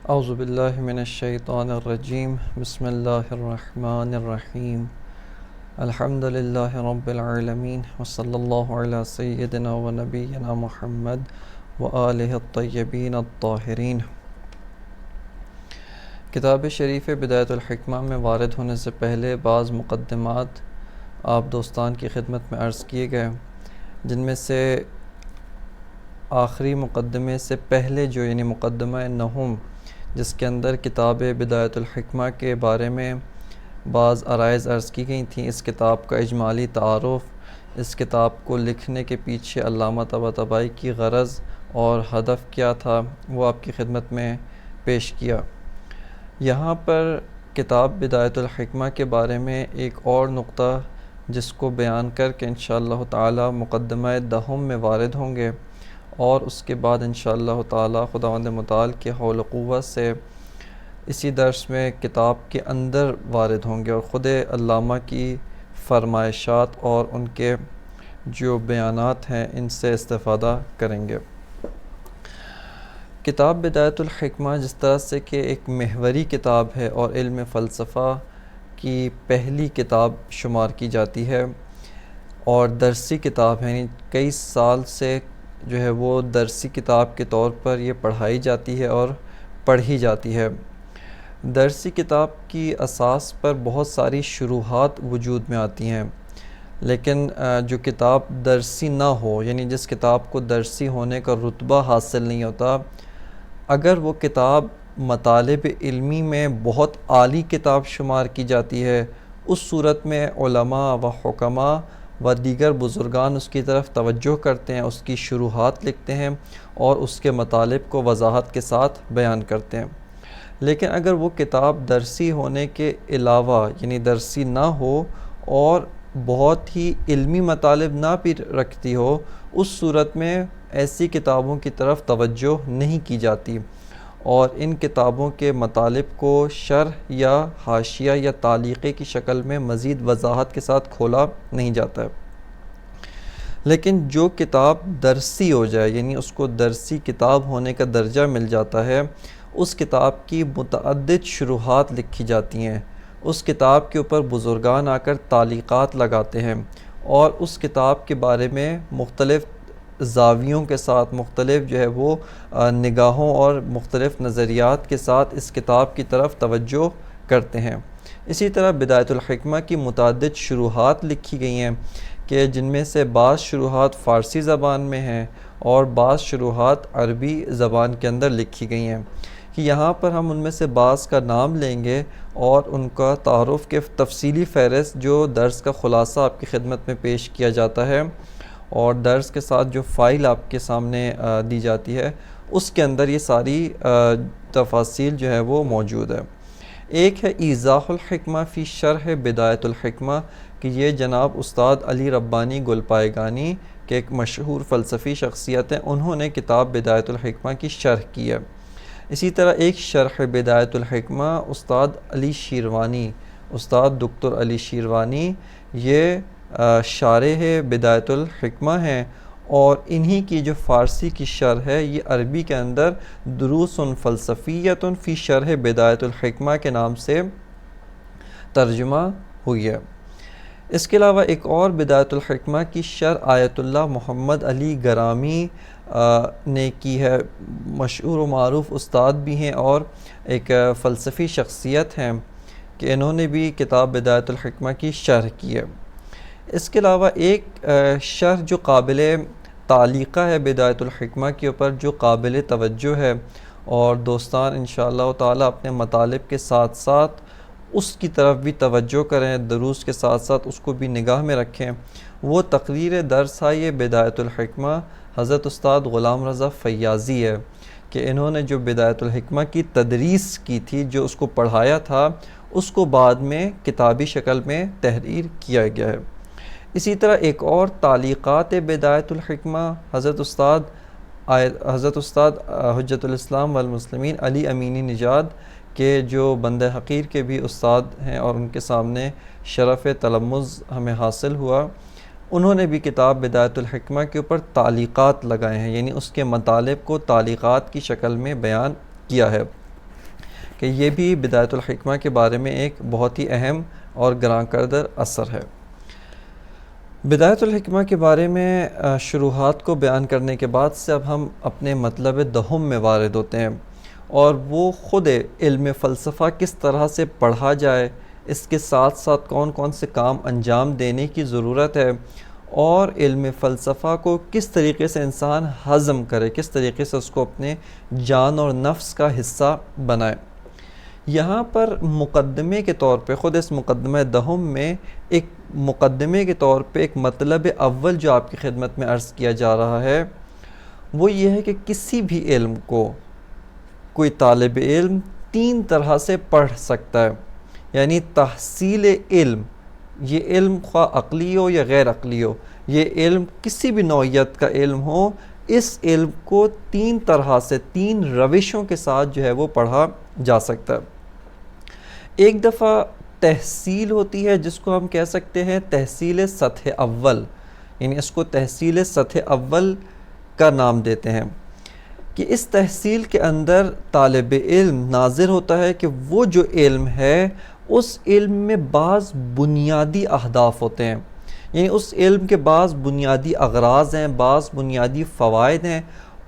اعوذ باللہ من الشیطان الرجیم بسم اللہ الرحمن الرحیم الحمد للہ رب العالمین وصلی اللہ علی سیدنا و نبینا محمد وآلہ الطیبین الطاہرین۔ کتاب شریف بدایت الحکمہ میں وارد ہونے سے پہلے بعض مقدمات آپ دوستان کی خدمت میں عرض کیے گئے، جن میں سے آخری مقدمے سے پہلے جو مقدمہ نہم، جس کے اندر کتاب بدایت الحکمہ کے بارے میں بعض عرائض عرض کی گئی تھیں، اس کتاب کا اجمالی تعارف، اس کتاب کو لکھنے کے پیچھے علامہ طباطبائی کی غرض اور ہدف کیا تھا، وہ آپ کی خدمت میں پیش کیا۔ یہاں پر کتاب بدایت الحکمہ کے بارے میں ایک اور نقطہ جس کو بیان کر کے انشاءاللہ تعالی مقدمہ دہم میں وارد ہوں گے، اور اس کے بعد انشاءاللہ تعالی خداوند متعال کے حول و قوت سے اسی درس میں کتاب کے اندر وارد ہوں گے اور خود علامہ کی فرمائشات اور ان کے جو بیانات ہیں ان سے استفادہ کریں گے۔ کتاب بدایت الحکمہ جس طرح سے کہ ایک محوری کتاب ہے اور علم فلسفہ کی پہلی کتاب شمار کی جاتی ہے اور درسی کتاب ہے، یعنی کئی سال سے جو ہے وہ درسی کتاب کے طور پر یہ پڑھائی جاتی ہے اور پڑھی جاتی ہے۔ درسی کتاب کی اساس پر بہت ساری شروحات وجود میں آتی ہیں، لیکن جو کتاب درسی نہ ہو، یعنی جس کتاب کو درسی ہونے کا رتبہ حاصل نہیں ہوتا، اگر وہ کتاب مطالب علمی میں بہت عالی کتاب شمار کی جاتی ہے، اس صورت میں علماء و حکماء و دیگر بزرگان اس کی طرف توجہ کرتے ہیں، اس کی شروحات لکھتے ہیں اور اس کے مطالب کو وضاحت کے ساتھ بیان کرتے ہیں۔ لیکن اگر وہ کتاب درسی ہونے کے علاوہ یعنی درسی نہ ہو اور بہت ہی علمی مطالب نہ بھی رکھتی ہو، اس صورت میں ایسی کتابوں کی طرف توجہ نہیں کی جاتی اور ان کتابوں کے مطالب کو شرح یا حاشیہ یا تعلیقے کی شکل میں مزید وضاحت کے ساتھ کھولا نہیں جاتا ہے۔ لیکن جو کتاب درسی ہو جائے، یعنی اس کو درسی کتاب ہونے کا درجہ مل جاتا ہے، اس کتاب کی متعدد شروحات لکھی جاتی ہیں، اس کتاب کے اوپر بزرگان آ کر تعلیقات لگاتے ہیں اور اس کتاب کے بارے میں مختلف زاویوں کے ساتھ، مختلف جو ہے وہ نگاہوں اور مختلف نظریات کے ساتھ اس کتاب کی طرف توجہ کرتے ہیں۔ اسی طرح بدایت الحکمہ کی متعدد شروحات لکھی گئی ہیں کہ جن میں سے بعض شروحات فارسی زبان میں ہیں اور بعض شروحات عربی زبان کے اندر لکھی گئی ہیں، کہ یہاں پر ہم ان میں سے بعض کا نام لیں گے اور ان کا تعارف کے تفصیلی فہرست جو درس کا خلاصہ آپ کی خدمت میں پیش کیا جاتا ہے اور درس کے ساتھ جو فائل آپ کے سامنے دی جاتی ہے، اس کے اندر یہ ساری تفاصیل جو ہے وہ موجود ہے۔ ایک ہے ایضاح الحکمہ فی شرح بدایت الحکمہ، کہ یہ جناب استاد علی ربانی گلپائگانی کے ایک مشہور فلسفی شخصیت ہیں، انہوں نے کتاب بدایت الحکمہ کی شرح کی ہے۔ اسی طرح ایک شرح بدایت الحکمہ استاد علی شیروانی، استاد دکتر علی شیروانی، یہ شارح بدایت الحکمہ ہیں اور انہی کی جو فارسی کی شرح ہے یہ عربی کے اندر دروس فلسفیۃ فی شرح بدایت الحکمہ کے نام سے ترجمہ ہوئی ہے۔ اس کے علاوہ ایک اور بدایت الحکمہ کی شرح آیت اللہ محمد علی گرامی نے کی ہے، مشہور و معروف استاد بھی ہیں اور ایک فلسفی شخصیت ہیں، کہ انہوں نے بھی کتاب بدایت الحکمہ کی شرح کی ہے۔ اس کے علاوہ ایک شرح جو قابل تعلیقہ ہے بدایت الحکمہ کے اوپر، جو قابل توجہ ہے اور دوستان انشاءاللہ تعالی اپنے مطالب کے ساتھ ساتھ اس کی طرف بھی توجہ کریں، دروس کے ساتھ ساتھ اس کو بھی نگاہ میں رکھیں، وہ تقریر درسۂ بدایت الحکمہ حضرت استاد غلام رضا فیاضی ہے، کہ انہوں نے جو بدایت الحکمہ کی تدریس کی تھی، جو اس کو پڑھایا تھا، اس کو بعد میں کتابی شکل میں تحریر کیا گیا ہے۔ اسی طرح ایک اور تعلیقات بدایت الحکمہ حضرت استاد حجت الاسلام والمسلمین علی امینی نژاد کے جو بندہ حقیر کے بھی استاد ہیں اور ان کے سامنے شرف تلمذ ہمیں حاصل ہوا، انہوں نے بھی کتاب بدایت الحکمہ کے اوپر تعلیقات لگائے ہیں، یعنی اس کے مطالب کو تعلیقات کی شکل میں بیان کیا ہے۔ کہ یہ بھی بدایت الحکمہ کے بارے میں ایک بہت ہی اہم اور گراں قدر اثر ہے۔ بدایت الحکمہ کے بارے میں شروحات کو بیان کرنے کے بعد سے اب ہم اپنے مطلب دہم میں وارد ہوتے ہیں، اور وہ خود علم فلسفہ کس طرح سے پڑھا جائے، اس کے ساتھ ساتھ کون کون سے کام انجام دینے کی ضرورت ہے، اور علم فلسفہ کو کس طریقے سے انسان ہضم کرے، کس طریقے سے اس کو اپنے جان اور نفس کا حصہ بنائے۔ یہاں پر مقدمے کے طور پہ خود اس مقدمہ دہم میں ایک مقدمے کے طور پہ ایک مطلب اول جو آپ کی خدمت میں عرض کیا جا رہا ہے وہ یہ ہے کہ کسی بھی علم کو کوئی طالب علم 3 طرح سے پڑھ سکتا ہے، یعنی تحصیل علم، یہ علم خواہ عقلی ہو یا غیر عقلی ہو، یہ علم کسی بھی نوعیت کا علم ہو، اس علم کو 3 طرح سے 3 روشوں کے ساتھ جو ہے وہ پڑھا جا سکتا ہے۔ ایک دفعہ تحصیل ہوتی ہے جس کو ہم کہہ سکتے ہیں تحصیل سطح اول، یعنی اس کو تحصیل سطح اول کا نام دیتے ہیں، کہ اس تحصیل کے اندر طالب علم ناظر ہوتا ہے کہ وہ جو علم ہے اس علم میں بعض بنیادی اہداف ہوتے ہیں، یعنی اس علم کے بعض بنیادی اغراض ہیں، بعض بنیادی فوائد ہیں،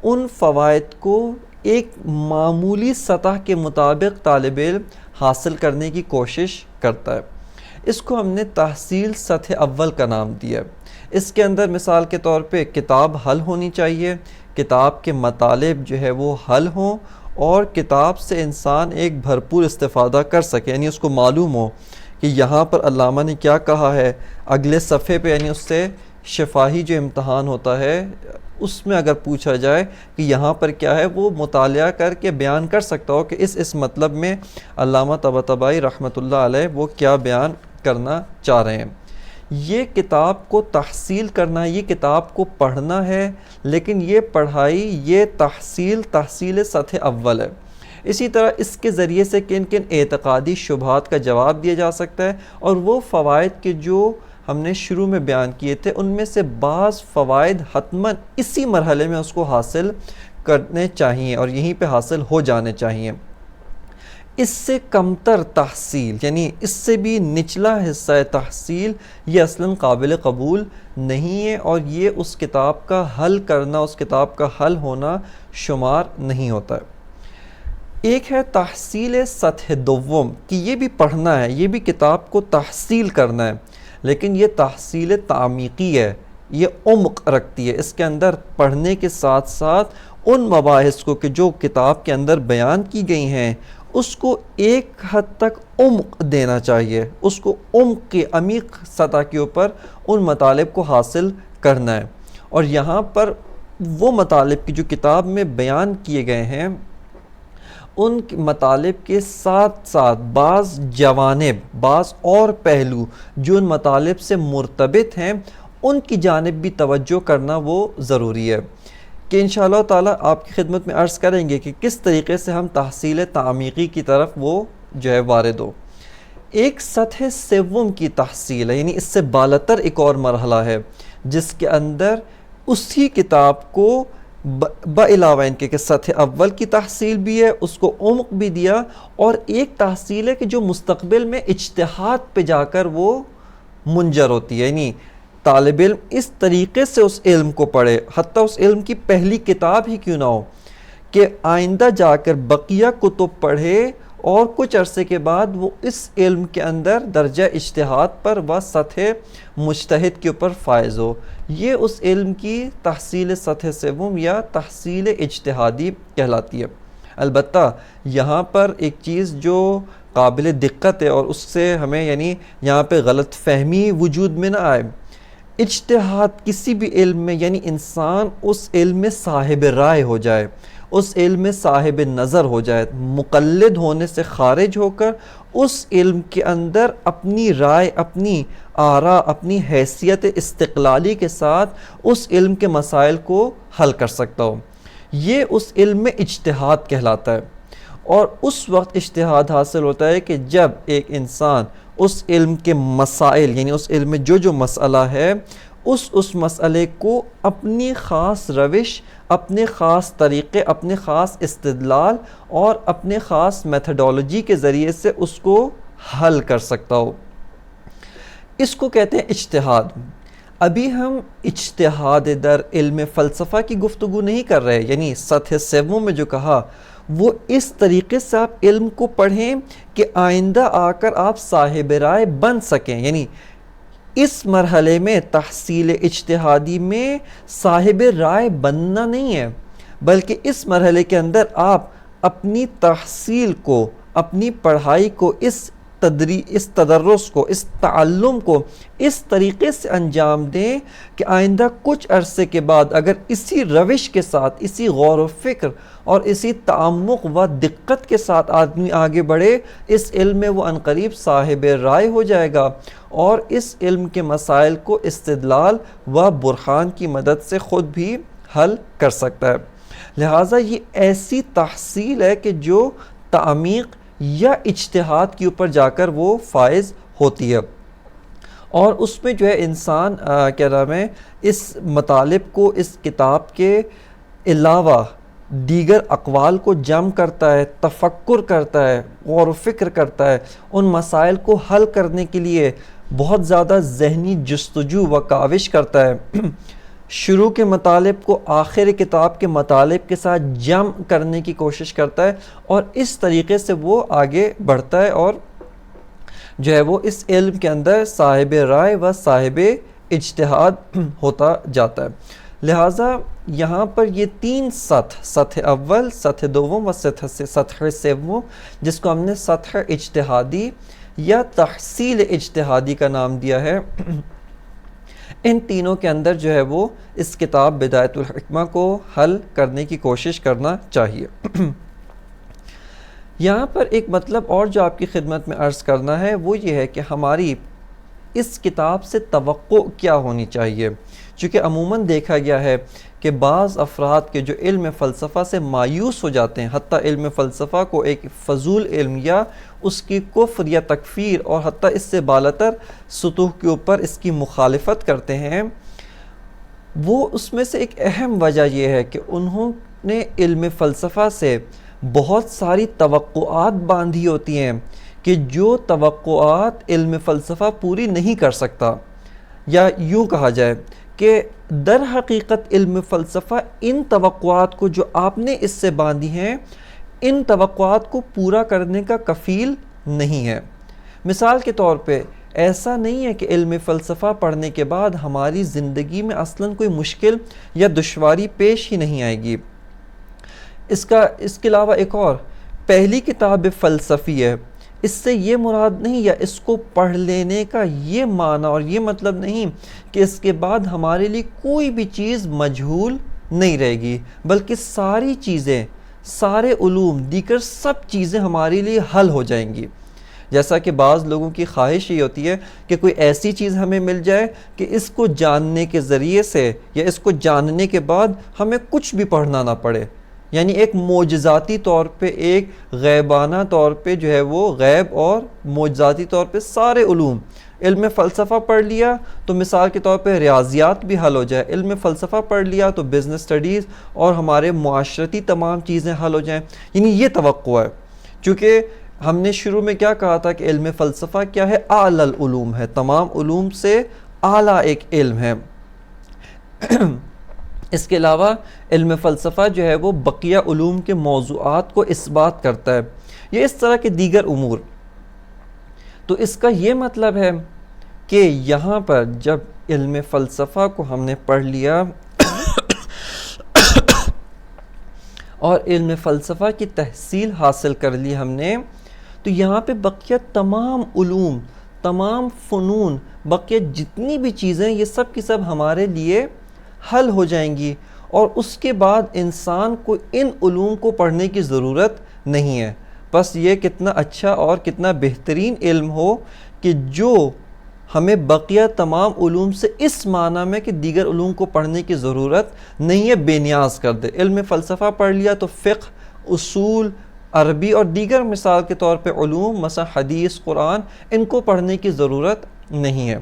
ان فوائد کو ایک معمولی سطح کے مطابق طالب علم حاصل کرنے کی کوشش کرتا ہے۔ اس کو ہم نے تحصیل سطح اول کا نام دیا ہے۔ اس کے اندر مثال کے طور پہ کتاب حل ہونی چاہیے، کتاب کے مطالب جو ہے وہ حل ہوں، اور کتاب سے انسان ایک بھرپور استفادہ کر سکے، یعنی اس کو معلوم ہو کہ یہاں پر علامہ نے کیا کہا ہے، اگلے صفحے پہ یعنی اس سے شفاہی جو امتحان ہوتا ہے اس میں اگر پوچھا جائے کہ یہاں پر کیا ہے، وہ مطالعہ کر کے بیان کر سکتا ہو کہ اس مطلب میں علامہ طباطبائی رحمۃ اللہ علیہ وہ کیا بیان کرنا چاہ رہے ہیں۔ یہ کتاب کو تحصیل کرنا ہے، یہ کتاب کو پڑھنا ہے، لیکن یہ پڑھائی، یہ تحصیل سطح اول ہے۔ اسی طرح اس کے ذریعے سے کن کن اعتقادی شبہات کا جواب دیا جا سکتا ہے، اور وہ فوائد کے جو ہم نے شروع میں بیان کیے تھے ان میں سے بعض فوائد حتماً اسی مرحلے میں اس کو حاصل کرنے چاہیے اور یہیں پہ حاصل ہو جانے چاہیے۔ اس سے کمتر تحصیل، یعنی اس سے بھی نچلا حصہ تحصیل، یہ اصلاً قابل قبول نہیں ہے، اور یہ اس کتاب کا حل کرنا، اس کتاب کا حل ہونا شمار نہیں ہوتا ہے۔ ایک ہے تحصیل سطح دوم، کہ یہ بھی پڑھنا ہے، یہ بھی کتاب کو تحصیل کرنا ہے، لیکن یہ تحصیل تعمیقی ہے، یہ عمق رکھتی ہے، اس کے اندر پڑھنے کے ساتھ ساتھ ان مباحث کو کہ جو کتاب کے اندر بیان کی گئی ہیں اس کو ایک حد تک عمق دینا چاہیے، اس کو عمق کے عمیق سطح کے اوپر ان مطالب کو حاصل کرنا ہے۔ اور یہاں پر وہ مطالب کی جو کتاب میں بیان کیے گئے ہیں ان مطالب کے ساتھ ساتھ بعض جوانب، بعض اور پہلو جو ان مطالب سے مرتبط ہیں ان کی جانب بھی توجہ کرنا وہ ضروری ہے، کہ انشاءاللہ تعالیٰ آپ کی خدمت میں عرض کریں گے کہ کس طریقے سے ہم تحصیل تعمیقی کی طرف وہ جو ہے وارد ہو۔ ایک سطح سوم کی تحصیل ہے، یعنی اس سے بالاتر ایک اور مرحلہ ہے جس کے اندر اسی کتاب کو بعلاوہ ان کے کہ سطح اول کی تحصیل بھی ہے، اس کو عمق بھی دیا، اور ایک تحصیل ہے کہ جو مستقبل میں اجتہاد پہ جا کر وہ منجر ہوتی ہے، یعنی طالب علم اس طریقے سے اس علم کو پڑھے، حتیٰ اس علم کی پہلی کتاب ہی کیوں نہ ہو، کہ آئندہ جا کر بقیہ کتب پڑھے اور کچھ عرصے کے بعد وہ اس علم کے اندر درجہ اجتہاد پر و سطح مجتہد کے اوپر فائز ہو۔ یہ اس علم کی تحصیل سطح سوم یا تحصیل اجتہادی کہلاتی ہے۔ البتہ یہاں پر ایک چیز جو قابل دقت ہے اور اس سے ہمیں یعنی یہاں پہ غلط فہمی وجود میں نہ آئے، اجتہاد کسی بھی علم میں یعنی انسان اس علم میں صاحب رائے ہو جائے، اس علم میں صاحب نظر ہو جائے، مقلد ہونے سے خارج ہو کر اس علم کے اندر اپنی رائے، اپنی آراء، اپنی حیثیت استقلالی کے ساتھ اس علم کے مسائل کو حل کر سکتا ہو، یہ اس علم میں اجتہاد کہلاتا ہے۔ اور اس وقت اجتہاد حاصل ہوتا ہے کہ جب ایک انسان اس علم کے مسائل یعنی اس علم میں جو مسئلہ ہے اس مسئلے کو اپنی خاص روش، اپنے خاص طریقے، اپنے خاص استدلال اور اپنے خاص میتھڈولوجی کے ذریعے سے اس کو حل کر سکتا ہو۔ اس کو کہتے ہیں اجتہاد۔ ابھی ہم اجتہاد در علم فلسفہ کی گفتگو نہیں کر رہے، یعنی سطح سیوم میں جو کہا وہ اس طریقے سے آپ علم کو پڑھیں کہ آئندہ آ کر آپ صاحب رائے بن سکیں، یعنی اس مرحلے میں تحصیل اجتہادی میں صاحب رائے بننا نہیں ہے، بلکہ اس مرحلے کے اندر آپ اپنی تحصیل کو، اپنی پڑھائی کو، اس تدرس کو، اس تعلم کو اس طریقے سے انجام دیں کہ آئندہ کچھ عرصے کے بعد اگر اسی روش کے ساتھ، اسی غور و فکر اور اسی تعمق و دقت کے ساتھ آدمی آگے بڑھے، اس علم میں وہ عنقریب صاحب رائے ہو جائے گا اور اس علم کے مسائل کو استدلال و برہان کی مدد سے خود بھی حل کر سکتا ہے۔ لہٰذا یہ ایسی تحصیل ہے کہ جو تعمیق یا اجتہاد کے اوپر جا کر وہ فائز ہوتی ہے، اور اس میں جو ہے انسان کیا نام ہے اس مطالب کو اس کتاب کے علاوہ دیگر اقوال کو جمع کرتا ہے، تفکر کرتا ہے، غور و فکر کرتا ہے، ان مسائل کو حل کرنے کے لیے بہت زیادہ ذہنی جستجو و کاوش کرتا ہے، شروع کے مطالب کو آخر کتاب کے مطالب کے ساتھ جمع کرنے کی کوشش کرتا ہے، اور اس طریقے سے وہ آگے بڑھتا ہے اور جو ہے وہ اس علم کے اندر صاحب رائے و صاحب اجتہاد ہوتا جاتا ہے۔ لہٰذا یہاں پر یہ تین سطح اول، سطح دوم و سطح سوم، جس کو ہم نے سطح اجتہادی یا تحصیل اجتہادی کا نام دیا ہے، ان تینوں کے اندر جو ہے وہ اس کتاب بدایت الحکمہ کو حل کرنے کی کوشش کرنا چاہیے۔ یہاں پر ایک مطلب اور جو آپ کی خدمت میں عرض کرنا ہے وہ یہ ہے کہ ہماری اس کتاب سے توقع کیا ہونی چاہیے، چونکہ عموماً دیکھا گیا ہے کہ بعض افراد کے جو علم فلسفہ سے مایوس ہو جاتے ہیں، حتیٰ علم فلسفہ کو ایک فضول علم یا اس کی کفر یا تکفیر اور حتیٰ اس سے بالاتر سطوح کے اوپر اس کی مخالفت کرتے ہیں، وہ اس میں سے ایک اہم وجہ یہ ہے کہ انہوں نے علم فلسفہ سے بہت ساری توقعات باندھی ہوتی ہیں کہ جو توقعات علم فلسفہ پوری نہیں کر سکتا، یا یوں کہا جائے کہ در حقیقت علم فلسفہ ان توقعات کو جو آپ نے اس سے باندھی ہیں، ان توقعات کو پورا کرنے کا کفیل نہیں ہے۔ مثال کے طور پہ ایسا نہیں ہے کہ علم فلسفہ پڑھنے کے بعد ہماری زندگی میں اصلاً کوئی مشکل یا دشواری پیش ہی نہیں آئے گی۔ اس کے علاوہ ایک اور پہلی کتاب فلسفی ہے، اس سے یہ مراد نہیں یا اس کو پڑھ لینے کا یہ معنی اور یہ مطلب نہیں کہ اس کے بعد ہمارے لیے کوئی بھی چیز مجہول نہیں رہے گی، بلکہ ساری چیزیں، سارے علوم، دیگر سب چیزیں ہمارے لیے حل ہو جائیں گی۔ جیسا کہ بعض لوگوں کی خواہش یہ ہوتی ہے کہ کوئی ایسی چیز ہمیں مل جائے کہ اس کو جاننے کے ذریعے سے یا اس کو جاننے کے بعد ہمیں کچھ بھی پڑھنا نہ پڑے، یعنی ایک معجزاتی طور پہ، ایک غیبانہ طور پہ جو ہے وہ غیب اور معجزاتی طور پہ سارے علوم، علم فلسفہ پڑھ لیا تو مثال کے طور پہ ریاضیات بھی حل ہو جائے، علم فلسفہ پڑھ لیا تو بزنس سٹڈیز اور ہمارے معاشرتی تمام چیزیں حل ہو جائیں، یعنی یہ توقع ہے۔ چونکہ ہم نے شروع میں کیا کہا تھا کہ علم فلسفہ کیا ہے؟ اعلی العلوم ہے، تمام علوم سے اعلیٰ ایک علم ہے۔ اس کے علاوہ علم فلسفہ جو ہے وہ بقیہ علوم کے موضوعات کو اثبات کرتا ہے، یہ اس طرح کے دیگر امور۔ تو اس کا یہ مطلب ہے کہ یہاں پر جب علم فلسفہ کو ہم نے پڑھ لیا اور علم فلسفہ کی تحصیل حاصل کر لی ہم نے، تو یہاں پہ بقیہ تمام علوم، تمام فنون، بقیہ جتنی بھی چیزیں، یہ سب کی سب ہمارے لیے حل ہو جائیں گی، اور اس کے بعد انسان کو ان علوم کو پڑھنے کی ضرورت نہیں ہے۔ بس یہ کتنا اچھا اور کتنا بہترین علم ہو کہ جو ہمیں بقیہ تمام علوم سے اس معنی میں کہ دیگر علوم کو پڑھنے کی ضرورت نہیں ہے بے نیاز کر دے۔ علم فلسفہ پڑھ لیا تو فقہ، اصول، عربی اور دیگر مثال کے طور پہ علوم مثلا حدیث، قرآن، ان کو پڑھنے کی ضرورت نہیں ہے۔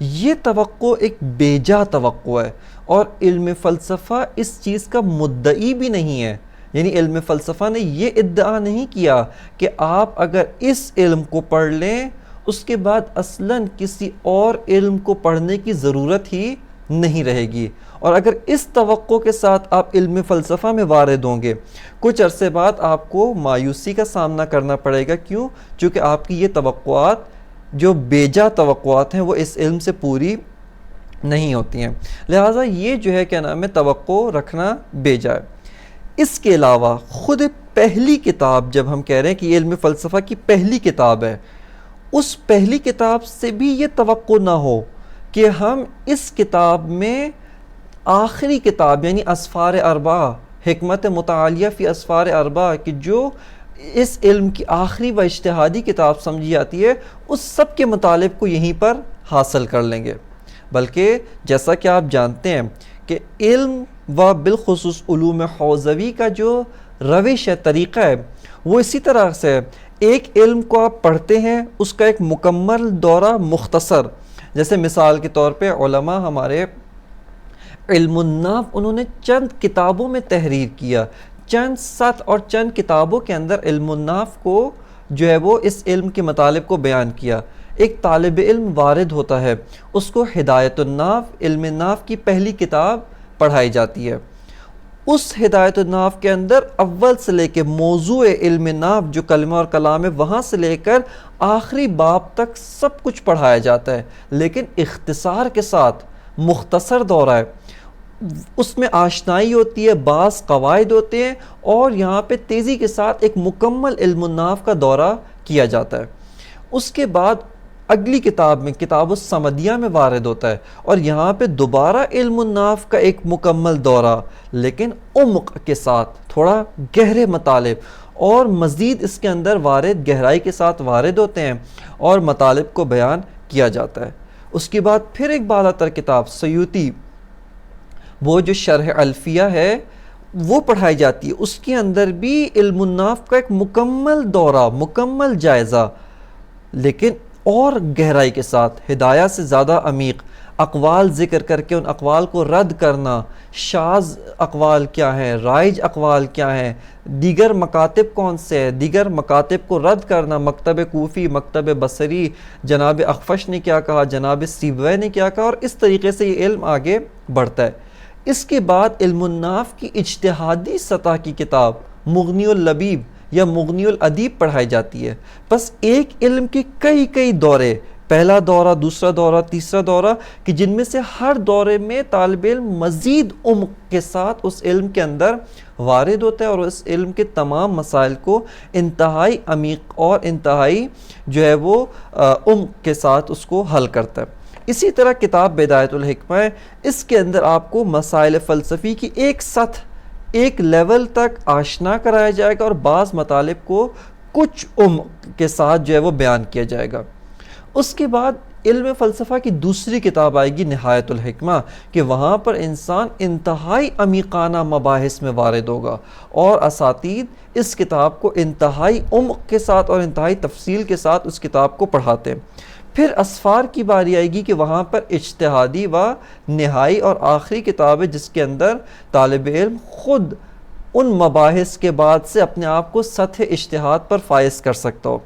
یہ توقع ایک بیجا توقع ہے، اور علم فلسفہ اس چیز کا مدعی بھی نہیں ہے. یعنی علم فلسفہ نے یہ ادعا نہیں کیا کہ آپ اگر اس علم کو پڑھ لیں اس کے بعد اصلاً کسی اور علم کو پڑھنے کی ضرورت ہی نہیں رہے گی. اور اگر اس توقع کے ساتھ آپ علم فلسفہ میں وارد ہوں گے کچھ عرصے بعد آپ کو مایوسی کا سامنا کرنا پڑے گا. کیوں؟ چونکہ آپ کی یہ توقعات جو بیجا توقعات ہیں وہ اس علم سے پوری نہیں ہوتی ہیں. لہٰذا یہ جو ہے کیا نام ہے توقع رکھنا بیجا ہے. اس کے علاوہ خود پہلی کتاب جب ہم کہہ رہے ہیں کہ یہ علم فلسفہ کی پہلی کتاب ہے اس پہلی کتاب سے بھی یہ توقع نہ ہو کہ ہم اس کتاب میں آخری کتاب یعنی اسفار اربعہ حکمت متعالیہ فی اسفار اربعہ کہ جو اس علم کی آخری و اجتہادی کتاب سمجھی جاتی ہے اس سب کے مطالب کو یہیں پر حاصل کر لیں گے. بلکہ جیسا کہ آپ جانتے ہیں کہ علم و بالخصوص علوم حوزوی کا جو روش ہے طریقہ ہے وہ اسی طرح سے ہے. ایک علم کو آپ پڑھتے ہیں اس کا ایک مکمل دورہ مختصر جیسے مثال کے طور پہ علماء ہمارے علم النحو انہوں نے چند کتابوں میں تحریر کیا چند سطر اور چند کتابوں کے اندر علم النحو کو جو ہے وہ اس علم کے مطالب کو بیان کیا. ایک طالب علم وارد ہوتا ہے اس کو ہدایت النحو علم نحو کی پہلی کتاب پڑھائی جاتی ہے. اس ہدایت النحو کے اندر اول سے لے کے موضوع علم نحو جو کلمہ اور کلام ہے وہاں سے لے کر آخری باب تک سب کچھ پڑھایا جاتا ہے لیکن اختصار کے ساتھ مختصر دورہ ہے. اس میں آشنائی ہوتی ہے بعض قواعد ہوتے ہیں اور یہاں پہ تیزی کے ساتھ ایک مکمل علم النحو کا دورہ کیا جاتا ہے. اس کے بعد اگلی کتاب میں کتاب الصمدیہ میں وارد ہوتا ہے اور یہاں پہ دوبارہ علم النحو کا ایک مکمل دورہ لیکن عمق کے ساتھ تھوڑا گہرے مطالب اور مزید اس کے اندر وارد گہرائی کے ساتھ وارد ہوتے ہیں اور مطالب کو بیان کیا جاتا ہے. اس کے بعد پھر ایک بالا تر کتاب سیوطی وہ جو شرح الفیہ ہے وہ پڑھائی جاتی ہے. اس کے اندر بھی علم النحو کا ایک مکمل دورہ مکمل جائزہ لیکن اور گہرائی کے ساتھ ہدایہ سے زیادہ عمیق اقوال ذکر کر کے ان اقوال کو رد کرنا شاذ اقوال کیا ہیں رائج اقوال کیا ہیں دیگر مکاتب کون سے ہیں دیگر مکاتب کو رد کرنا مکتب کوفی مکتب بصری جناب اخفش نے کیا کہا جناب سیبویہ نے کیا کہا اور اس طریقے سے یہ علم آگے بڑھتا ہے. اس کے بعد علم النحو کی اجتہادی سطح کی کتاب مغنی اللبیب یا مغنی الادیب پڑھائی جاتی ہے. بس ایک علم کے کئی دورے پہلا دورہ دوسرا دورہ تیسرا دورہ کہ جن میں سے ہر دورے میں طالب علم مزید عمق کے ساتھ اس علم کے اندر وارد ہوتا ہے اور اس علم کے تمام مسائل کو انتہائی عمیق اور انتہائی جو ہے وہ عمق کے ساتھ اس کو حل کرتا ہے. اسی طرح کتاب بدایت الحکمہ ہے اس کے اندر آپ کو مسائل فلسفی کی ایک سطح ایک لیول تک آشنا کرایا جائے گا اور بعض مطالب کو کچھ عمق کے ساتھ جو ہے وہ بیان کیا جائے گا. اس کے بعد علم فلسفہ کی دوسری کتاب آئے گی نہایت الحکمہ کہ وہاں پر انسان انتہائی عمیقانہ مباحث میں وارد ہوگا اور اساتید اس کتاب کو انتہائی عمق کے ساتھ اور انتہائی تفصیل کے ساتھ اس کتاب کو پڑھاتے ہیں. پھر اسفار کی باری آئے گی کہ وہاں پر اجتہادی و نہائی اور آخری کتاب ہے جس کے اندر طالب علم خود ان مباحث کے بعد سے اپنے آپ کو سطح اجتہاد پر فائز کر سکتا ہو.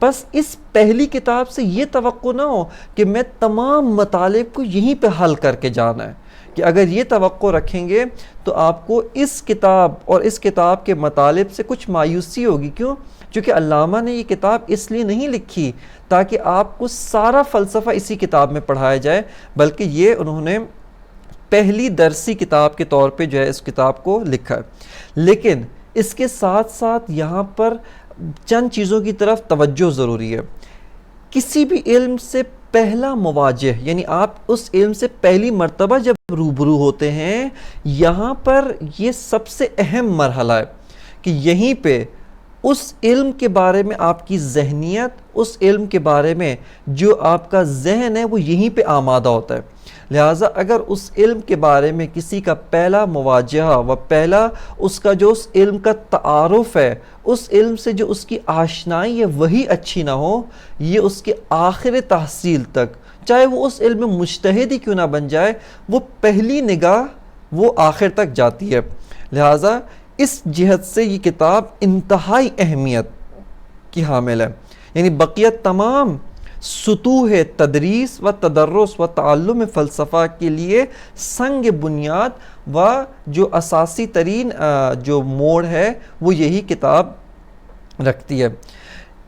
بس اس پہلی کتاب سے یہ توقع نہ ہو کہ میں تمام مطالب کو یہیں پہ حل کر کے جانا ہے کہ اگر یہ توقع رکھیں گے تو آپ کو اس کتاب اور اس کتاب کے مطالب سے کچھ مایوسی ہوگی. کیوں؟ چونکہ علامہ نے یہ کتاب اس لیے نہیں لکھی تاکہ آپ کو سارا فلسفہ اسی کتاب میں پڑھایا جائے بلکہ یہ انہوں نے پہلی درسی کتاب کے طور پہ جو ہے اس کتاب کو لکھا ہے. لیکن اس کے ساتھ ساتھ یہاں پر چند چیزوں کی طرف توجہ ضروری ہے. کسی بھی علم سے پہلا مواجہ یعنی آپ اس علم سے پہلی مرتبہ جب روبرو ہوتے ہیں یہاں پر یہ سب سے اہم مرحلہ ہے کہ یہیں پہ اس علم کے بارے میں آپ کی ذہنیت اس علم کے بارے میں جو آپ کا ذہن ہے وہ یہیں پہ آمادہ ہوتا ہے. لہٰذا اگر اس علم کے بارے میں کسی کا پہلا مواجہہ و پہلا اس کا جو اس علم کا تعارف ہے اس علم سے جو اس کی آشنائی ہے وہی اچھی نہ ہو یہ اس کے آخر تحصیل تک چاہے وہ اس علم میں مجتہد ہی کیوں نہ بن جائے، وہ پہلی نگاہ وہ آخر تک جاتی ہے۔ لہٰذا اس جہت سے یہ کتاب انتہائی اہمیت کی حامل ہے، یعنی بقیہ تمام سطوح تدریس و تدرس و تعلم فلسفہ کے لیے سنگ بنیاد و جو اساسی ترین جو موڑ ہے وہ یہی کتاب رکھتی ہے۔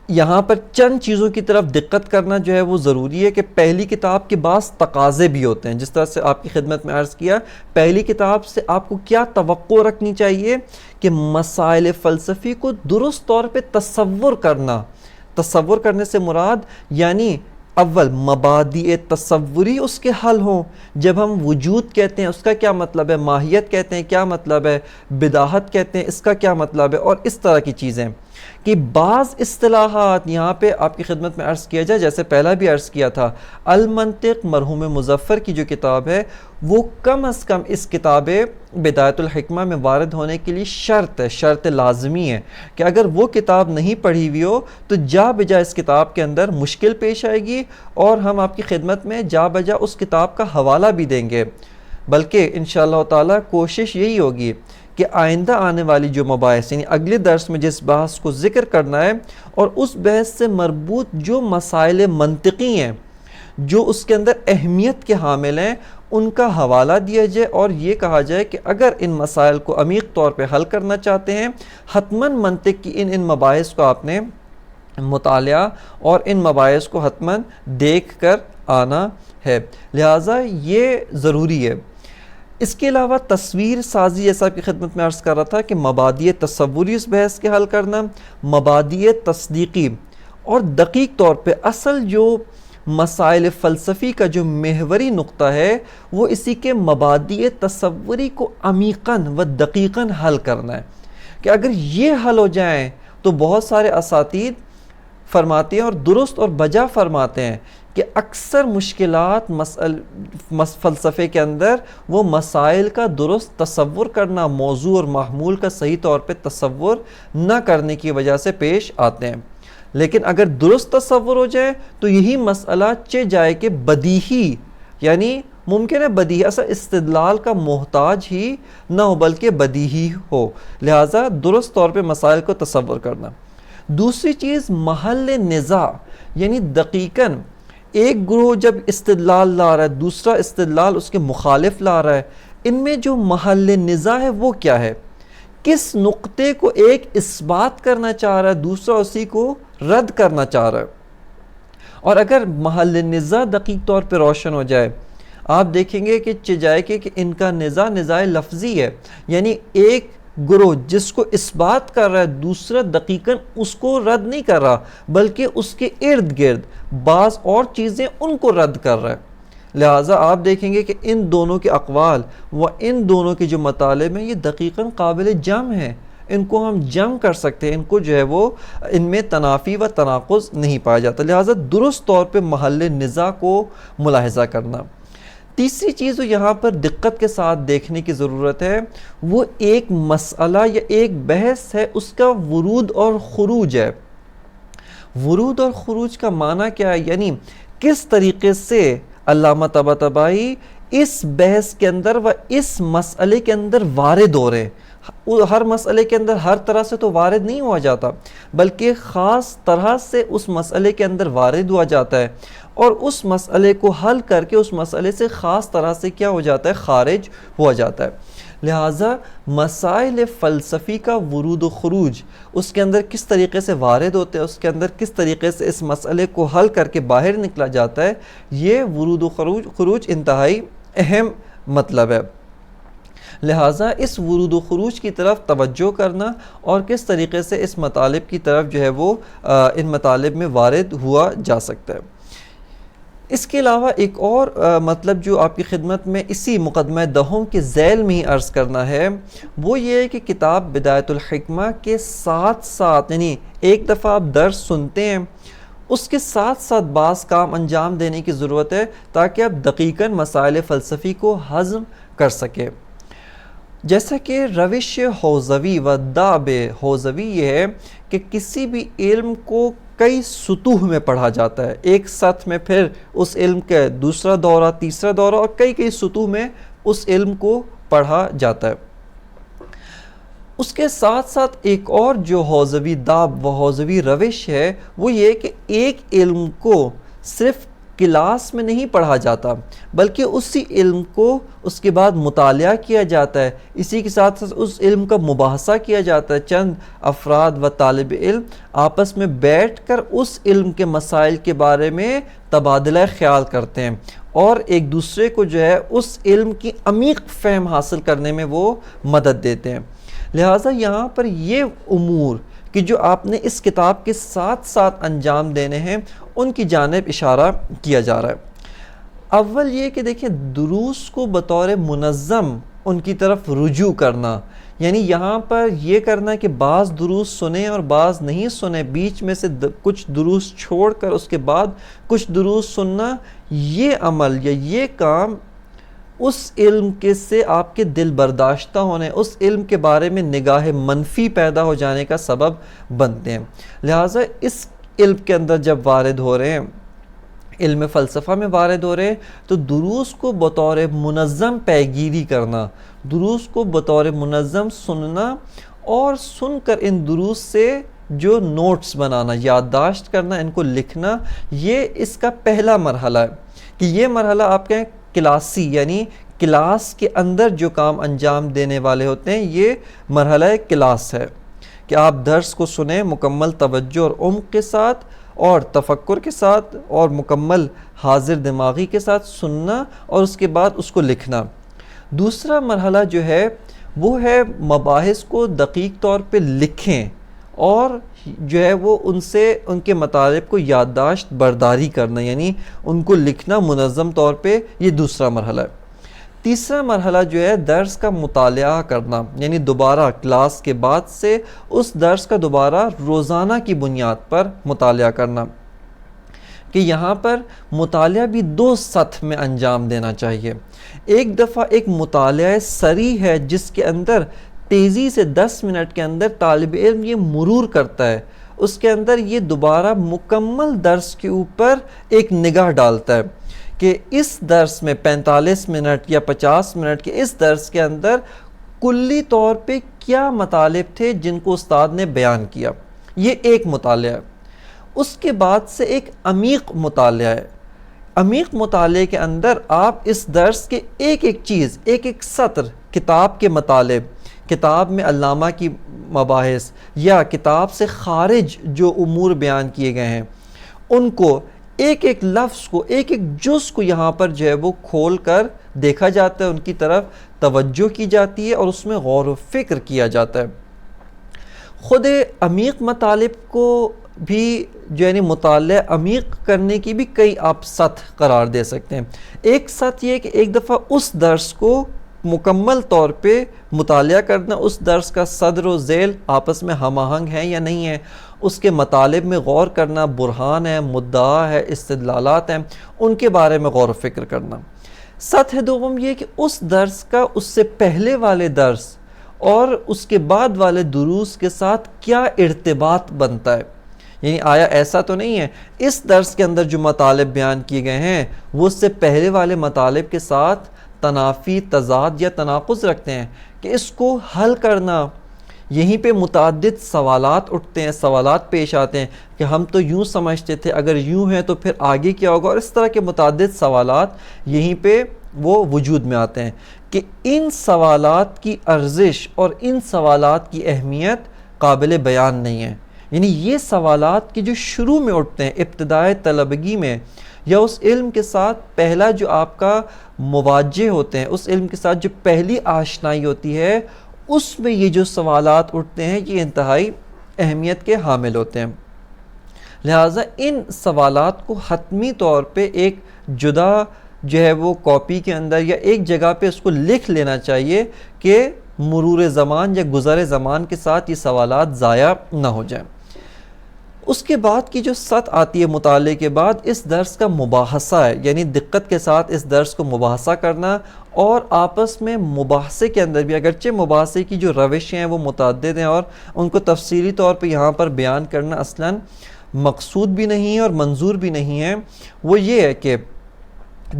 یہاں پر چند چیزوں کی طرف دقت کرنا جو ہے وہ ضروری ہے کہ پہلی کتاب کے بعض تقاضے بھی ہوتے ہیں، جس طرح سے آپ کی خدمت میں عرض کیا، پہلی کتاب سے آپ کو کیا توقع رکھنی چاہیے کہ مسائل فلسفی کو درست طور پہ تصور کرنے سے مراد یعنی اول مبادئ تصوری اس کے حل ہوں۔ جب ہم وجود کہتے ہیں اس کا کیا مطلب ہے، ماہیت کہتے ہیں کیا مطلب ہے، بداہت کہتے ہیں اس کا کیا مطلب ہے، اور اس طرح کی چیزیں کہ بعض اصطلاحات یہاں پہ آپ کی خدمت میں عرض کیا جائے، جیسے پہلا بھی عرض کیا تھا، المنطق مرحوم مظفر کی جو کتاب ہے وہ کم از کم اس کتاب بدایت الحکمہ میں وارد ہونے کے لیے شرط لازمی ہے کہ اگر وہ کتاب نہیں پڑھی ہوئی ہو تو جا بجا اس کتاب کے اندر مشکل پیش آئے گی، اور ہم آپ کی خدمت میں جا بجا اس کتاب کا حوالہ بھی دیں گے، بلکہ انشاءاللہ تعالی کوشش یہی ہوگی کہ آئندہ آنے والی جو مباحث یعنی اگلے درس میں جس بحث کو ذکر کرنا ہے اور اس بحث سے مربوط جو مسائل منطقی ہیں جو اس کے اندر اہمیت کے حامل ہیں ان کا حوالہ دیا جائے، اور یہ کہا جائے کہ اگر ان مسائل کو عمیق طور پہ حل کرنا چاہتے ہیں حتماً منطق کی ان مباحث کو آپ نے مطالعہ اور ان مباحث کو حتماً دیکھ کر آنا ہے، لہٰذا یہ ضروری ہے۔ اس کے علاوہ تصویر سازی، جیسا آپ کی خدمت میں عرض کر رہا تھا کہ مبادئ تصوری اس بحث کے حل کرنا، مبادئ تصدیقی، اور دقیق طور پہ اصل جو مسائل فلسفی کا جو محوری نقطہ ہے وہ اسی کے مبادئ تصوری کو عمیقاً و دقیقاً حل کرنا ہے، کہ اگر یہ حل ہو جائیں تو بہت سارے اساتید فرماتے ہیں اور درست اور بجا فرماتے ہیں کہ اکثر مشکلات فلسفے کے اندر وہ مسائل کا درست تصور کرنا، موضوع اور محمول کا صحیح طور پہ تصور نہ کرنے کی وجہ سے پیش آتے ہیں، لیکن اگر درست تصور ہو جائے تو یہی مسئلہ جائے کہ بدیہی، یعنی ممکن ہے بدیہی اصلا استدلال کا محتاج ہی نہ ہو بلکہ بدیہی ہو، لہٰذا درست طور پہ مسائل کو تصور کرنا۔ دوسری چیز محل نزاع، یعنی دقیقاً ایک گروہ جب استدلال لا رہا ہے دوسرا استدلال اس کے مخالف لا رہا ہے، ان میں جو محل نزاع ہے وہ کیا ہے، کس نقطے کو ایک اثبات کرنا چاہ رہا ہے دوسرا اسی کو رد کرنا چاہ رہا ہے، اور اگر محل نزاع دقیق طور پہ روشن ہو جائے آپ دیکھیں گے کہ جائے کہ ان کا نزاع لفظی ہے، یعنی ایک گروہ جس کو اثبات کر رہا ہے دوسرا دقیقاً اس کو رد نہیں کر رہا بلکہ اس کے ارد گرد بعض اور چیزیں ان کو رد کر رہا ہے، لہٰذا آپ دیکھیں گے کہ ان دونوں کے اقوال و ان دونوں کے جو مطالب ہیں یہ دقیقاً قابل جمع ہیں، ان کو ہم جمع کر سکتے ہیں، ان کو جو ہے وہ ان میں تنافی و تناقض نہیں پایا جاتا، لہٰذا درست طور پہ محل نزاع کو ملاحظہ کرنا۔ تیسری چیز جو یہاں پر دقت کے ساتھ دیکھنے کی ضرورت ہے وہ ایک مسئلہ یا ایک بحث ہے اس کا ورود اور خروج ہے۔ ورود اور خروج کا معنی کیا ہے، یعنی کس طریقے سے علامہ طباطبائی اس بحث کے اندر و اس مسئلے کے اندر وارد ہو رہے ہیں۔ ہر مسئلے کے اندر ہر طرح سے تو وارد نہیں ہوا جاتا بلکہ خاص طرح سے اس مسئلے کے اندر وارد ہوا جاتا ہے، اور اس مسئلے کو حل کر کے اس مسئلے سے خاص طرح سے کیا ہو جاتا ہے، خارج ہوا جاتا ہے۔ لہٰذا مسائل فلسفی کا ورود و خروج اس کے اندر کس طریقے سے وارد ہوتے ہیں، اس کے اندر کس طریقے سے اس مسئلے کو حل کر کے باہر نکلا جاتا ہے، یہ ورود و خروج انتہائی اہم مطلب ہے۔ لہٰذا اس ورود و خروج کی طرف توجہ کرنا اور کس طریقے سے اس مطالب کی طرف جو ہے وہ ان مطالب میں وارد ہوا جا سکتا ہے۔ اس کے علاوہ ایک اور مطلب جو آپ کی خدمت میں اسی مقدمہ دہم کے ذیل میں ہی عرض کرنا ہے وہ یہ ہے کہ کتاب بدایت الحکمہ کے ساتھ ساتھ، یعنی ایک دفعہ آپ درس سنتے ہیں اس کے ساتھ ساتھ بعض کام انجام دینے کی ضرورت ہے تاکہ آپ دقیقاً مسائل فلسفی کو ہضم کر سکیں۔ جیسا کہ روش حوزوی و داب حوزوی یہ ہے کہ کسی بھی علم کو کئی سطوح میں پڑھا جاتا ہے، ایک سطح میں پھر اس علم کا دوسرا دورہ، تیسرا دورہ، اور کئی سطوح میں اس علم کو پڑھا جاتا ہے۔ اس کے ساتھ ساتھ ایک اور جو حوزوی داب و حوزوی روش ہے وہ یہ کہ ایک علم کو صرف کلاس میں نہیں پڑھا جاتا، بلکہ اسی علم کو اس کے بعد مطالعہ کیا جاتا ہے، اسی کے ساتھ ساتھ اس علم کا مباحثہ کیا جاتا ہے، چند افراد و طالب علم آپس میں بیٹھ کر اس علم کے مسائل کے بارے میں تبادلہ خیال کرتے ہیں اور ایک دوسرے کو جو ہے اس علم کی عمیق فہم حاصل کرنے میں وہ مدد دیتے ہیں۔ لہٰذا یہاں پر یہ امور کہ جو آپ نے اس کتاب کے ساتھ ساتھ انجام دینے ہیں ان کی جانب اشارہ کیا جا رہا ہے۔ اول یہ کہ دیکھیں دروس کو بطور منظم ان کی طرف رجوع کرنا، یعنی یہاں پر یہ کرنا کہ بعض دروس سنیں اور بعض نہیں سنیں، بیچ میں سے کچھ دروس چھوڑ کر اس کے بعد کچھ دروس سننا، یہ عمل یا یہ کام اس علم کے سے آپ کے دل برداشتہ ہونے، اس علم کے بارے میں نگاہ منفی پیدا ہو جانے کا سبب بنتے ہیں۔ لہٰذا اس علم کے اندر جب وارد ہو رہے ہیں، علم فلسفہ میں وارد ہو رہے ہیں، تو دروس کو بطور منظم پیگیری کرنا، دروس کو بطور منظم سننا اور سن کر ان دروس سے جو نوٹس بنانا، یادداشت کرنا، ان کو لکھنا، یہ اس کا پہلا مرحلہ ہے کہ یہ مرحلہ آپ کہیں کلاسی، یعنی کلاس کے اندر جو کام انجام دینے والے ہوتے ہیں، یہ مرحلہ کلاس ہے کہ آپ درس کو سنیں مکمل توجہ اور عمق کے ساتھ اور تفکر کے ساتھ اور مکمل حاضر دماغی کے ساتھ سننا اور اس کے بعد اس کو لکھنا۔ دوسرا مرحلہ جو ہے وہ ہے مباحث کو دقیق طور پہ لکھیں اور جو ہے وہ ان سے ان کے مطالب کو یادداشت برداری کرنا، یعنی ان کو لکھنا منظم طور پہ، یہ دوسرا مرحلہ ہے۔ تیسرا مرحلہ جو ہے درس کا مطالعہ کرنا، یعنی دوبارہ کلاس کے بعد سے اس درس کا دوبارہ روزانہ کی بنیاد پر مطالعہ کرنا، کہ یہاں پر مطالعہ بھی دو سطح میں انجام دینا چاہیے۔ ایک دفعہ ایک مطالعہ سری ہے جس کے اندر تیزی سے 10 منٹ کے اندر طالب علم یہ مرور کرتا ہے، اس کے اندر یہ دوبارہ مکمل درس کے اوپر ایک نگاہ ڈالتا ہے کہ اس درس میں 45 منٹ یا 50 منٹ کے اس درس کے اندر کلی طور پہ کیا مطالب تھے جن کو استاد نے بیان کیا، یہ ایک مطالعہ ہے۔ اس کے بعد سے ایک عمیق مطالعہ ہے۔ عمیق مطالعے کے اندر آپ اس درس کے ایک ایک چیز، ایک ایک سطر، کتاب کے مطالب، کتاب میں علامہ کی مباحث یا کتاب سے خارج جو امور بیان کیے گئے ہیں، ان کو ایک ایک لفظ کو، ایک ایک جز کو یہاں پر جو ہے وہ کھول کر دیکھا جاتا ہے، ان کی طرف توجہ کی جاتی ہے اور اس میں غور و فکر کیا جاتا ہے۔ خود عمیق مطالب کو بھی جو یعنی مطالعہ عمیق کرنے کی بھی کئی آپ سطح قرار دے سکتے ہیں۔ ایک سطح یہ کہ ایک دفعہ اس درس کو مکمل طور پہ مطالعہ کرنا، اس درس کا صدر و ذیل آپس میں ہم آہنگ ہیں یا نہیں ہیں، اس کے مطالب میں غور کرنا، برہان ہے، مدعا ہے، استدلالات ہیں، ان کے بارے میں غور و فکر کرنا۔ سطح دوم یہ کہ اس درس کا اس سے پہلے والے درس اور اس کے بعد والے دروس کے ساتھ کیا ارتباط بنتا ہے، یعنی آیا ایسا تو نہیں ہے اس درس کے اندر جو مطالب بیان کیے گئے ہیں وہ اس سے پہلے والے مطالب کے ساتھ تنافی، تضاد یا تناقض رکھتے ہیں، کہ اس کو حل کرنا، یہیں پہ متعدد سوالات اٹھتے ہیں، سوالات پیش آتے ہیں کہ ہم تو یوں سمجھتے تھے، اگر یوں ہے تو پھر آگے کیا ہوگا، اور اس طرح کے متعدد سوالات یہیں پہ وہ وجود میں آتے ہیں کہ ان سوالات کی ارزش اور ان سوالات کی اہمیت قابل بیان نہیں ہے۔ یعنی یہ سوالات کی جو شروع میں اٹھتے ہیں ابتدائے طلبگی میں، یا اس علم کے ساتھ پہلا جو آپ کا مواجہ ہوتے ہیں، اس علم کے ساتھ جو پہلی آشنائی ہوتی ہے، اس میں یہ جو سوالات اٹھتے ہیں یہ انتہائی اہمیت کے حامل ہوتے ہیں۔ لہٰذا ان سوالات کو حتمی طور پہ ایک جدا جو ہے وہ کاپی کے اندر یا ایک جگہ پہ اس کو لکھ لینا چاہیے کہ مرور زمان یا گزر زمان کے ساتھ یہ سوالات ضائع نہ ہو جائیں۔ اس کے بعد کی جو سطح آتی ہے مطالعے کے بعد، اس درس کا مباحثہ ہے، یعنی دقت کے ساتھ اس درس کو مباحثہ کرنا، اور آپس میں مباحثے کے اندر بھی، اگرچہ مباحثے کی جو روشیں ہیں وہ متعدد ہیں اور ان کو تفصیلی طور پہ یہاں پر بیان کرنا اصلاً مقصود بھی نہیں ہے اور منظور بھی نہیں ہے، وہ یہ ہے کہ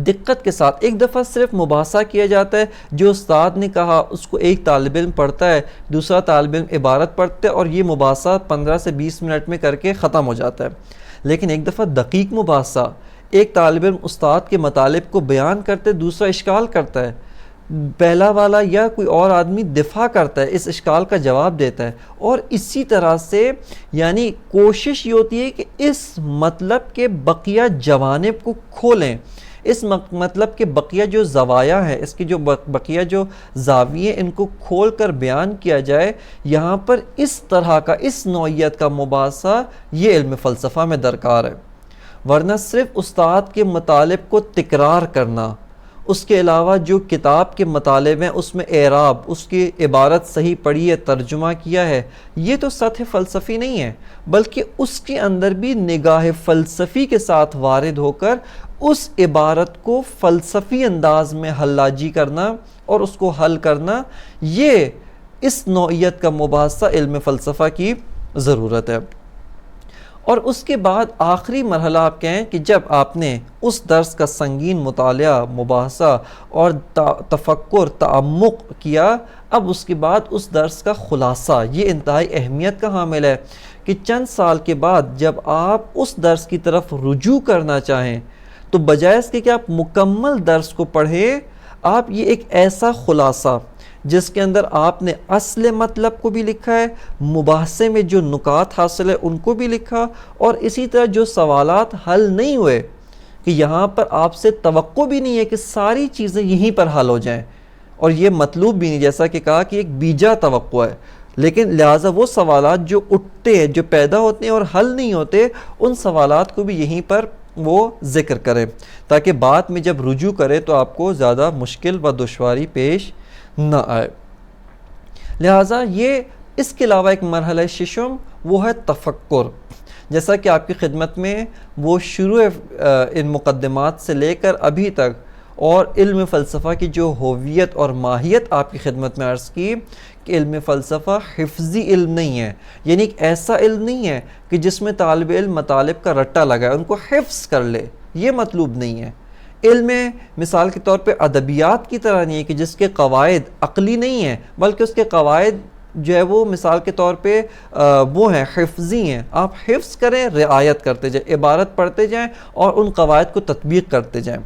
دقت کے ساتھ ایک دفعہ صرف مباحثہ کیا جاتا ہے، جو استاد نے کہا اس کو ایک طالب علم پڑھتا ہے، دوسرا طالب علم عبارت پڑھتا ہے، اور یہ مباحثہ 15 سے 20 منٹ میں کر کے ختم ہو جاتا ہے۔ لیکن ایک دفعہ دقیق مباحثہ، ایک طالب علم استاد کے مطالب کو بیان کرتے، دوسرا اشکال کرتا ہے، پہلا والا یا کوئی اور آدمی دفاع کرتا ہے، اس اشکال کا جواب دیتا ہے، اور اسی طرح سے یعنی کوشش یہ ہوتی ہے کہ اس مطلب کے بقیہ جوانب کو کھولیں، اس مطلب کے بقیہ جو زوایا ہیں، اس کی جو بقیہ جو زاویے، ان کو کھول کر بیان کیا جائے۔ یہاں پر اس طرح کا، اس نوعیت کا مباحثہ یہ علم فلسفہ میں درکار ہے، ورنہ صرف استاد کے مطالب کو تکرار کرنا، اس کے علاوہ جو کتاب کے مطالب ہیں اس میں اعراب، اس کی عبارت صحیح پڑھی ہے، ترجمہ کیا ہے، یہ تو سطح فلسفی نہیں ہے، بلکہ اس کے اندر بھی نگاہ فلسفی کے ساتھ وارد ہو کر اس عبارت کو فلسفی انداز میں حلاجی کرنا اور اس کو حل کرنا، یہ اس نوعیت کا مباحثہ علم فلسفہ کی ضرورت ہے۔ اور اس کے بعد آخری مرحلہ آپ کہیں کہ جب آپ نے اس درس کا سنگین مطالعہ، مباحثہ اور تفکر، تعمق کیا، اب اس کے بعد اس درس کا خلاصہ، یہ انتہائی اہمیت کا حامل ہے کہ چند سال کے بعد جب آپ اس درس کی طرف رجوع کرنا چاہیں تو بجائے اس کے کہ آپ مکمل درس کو پڑھیں، آپ یہ ایک ایسا خلاصہ جس کے اندر آپ نے اصل مطلب کو بھی لکھا ہے، مباحثے میں جو نکات حاصل ہے ان کو بھی لکھا، اور اسی طرح جو سوالات حل نہیں ہوئے کہ یہاں پر آپ سے توقع بھی نہیں ہے کہ ساری چیزیں یہیں پر حل ہو جائیں، اور یہ مطلوب بھی نہیں، جیسا کہ کہا کہ ایک بیجا توقع ہے، لیکن لہٰذا وہ سوالات جو اٹھتے ہیں، جو پیدا ہوتے ہیں اور حل نہیں ہوتے، ان سوالات کو بھی یہیں پر وہ ذکر کریں، تاکہ بعد میں جب رجوع کرے تو آپ کو زیادہ مشکل و دشواری پیش نہ آئے۔ لہٰذا یہ اس کے علاوہ ایک مرحلہ ششم وہ ہے تفکر، جیسا کہ آپ کی خدمت میں وہ شروع ان مقدمات سے لے کر ابھی تک اور علم فلسفہ کی جو ہویت اور ماہیت آپ کی خدمت میں عرض کی کہ علم فلسفہ حفظی علم نہیں ہے، یعنی ایک ایسا علم نہیں ہے کہ جس میں طالب علم مطالب کا رٹا لگائے، ان کو حفظ کر لے، یہ مطلوب نہیں ہے۔ علم مثال کے طور پہ ادبیات کی طرح نہیں ہے کہ جس کے قواعد عقلی نہیں ہیں، بلکہ اس کے قواعد جو ہے وہ مثال کے طور پہ وہ ہیں، حفظی ہیں، آپ حفظ کریں، رعایت کرتے جائیں، عبارت پڑھتے جائیں اور ان قواعد کو تطبیق کرتے جائیں۔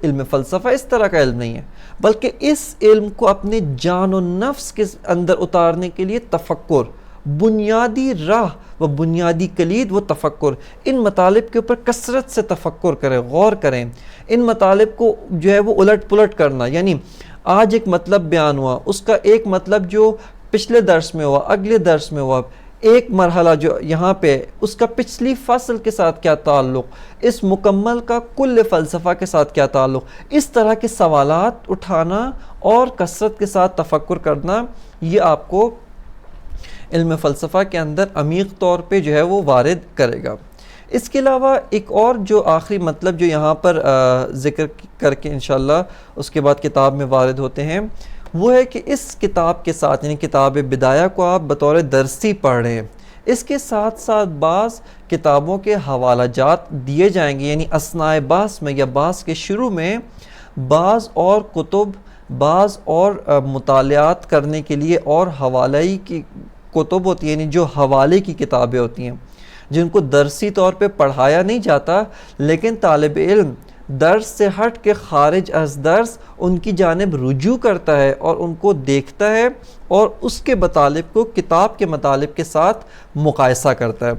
علم فلسفہ اس طرح کا علم نہیں ہے، بلکہ اس علم کو اپنے جان و نفس کے اندر اتارنے کے لیے تفکر، بنیادی راہ و بنیادی کلید وہ تفکر، ان مطالب کے اوپر کثرت سے تفکر کریں، غور کریں، ان مطالب کو جو ہے وہ الٹ پلٹ کرنا، یعنی آج ایک مطلب بیان ہوا، اس کا ایک مطلب جو پچھلے درس میں ہوا، اگلے درس میں ہوا، ایک مرحلہ جو یہاں پہ اس کا پچھلی فصل کے ساتھ کیا تعلق، اس مکمل کا کل فلسفہ کے ساتھ کیا تعلق، اس طرح کے سوالات اٹھانا اور کثرت کے ساتھ تفکر کرنا، یہ آپ کو علم فلسفہ کے اندر عمیق طور پہ جو ہے وہ وارد کرے گا۔ اس کے علاوہ ایک اور جو آخری مطلب جو یہاں پر ذکر کر کے انشاءاللہ اس کے بعد کتاب میں وارد ہوتے ہیں، وہ ہے کہ اس کتاب کے ساتھ، یعنی کتاب بدایہ کو آپ بطور درسی پڑھ رہے ہیں، اس کے ساتھ ساتھ بعض کتابوں کے حوالہ جات دیے جائیں گے، یعنی اثناء بحث میں یا بحث کے شروع میں بعض اور کتب، بعض اور مطالعات کرنے کے لیے اور حوالے کی کتب ہوتی ہیں، یعنی جو حوالے کی کتابیں ہوتی ہیں جن کو درسی طور پہ پڑھایا نہیں جاتا، لیکن طالب علم درس سے ہٹ کے خارج از درس ان کی جانب رجوع کرتا ہے اور ان کو دیکھتا ہے اور اس کے مطالب کو کتاب کے مطالب کے ساتھ مقایسہ کرتا ہے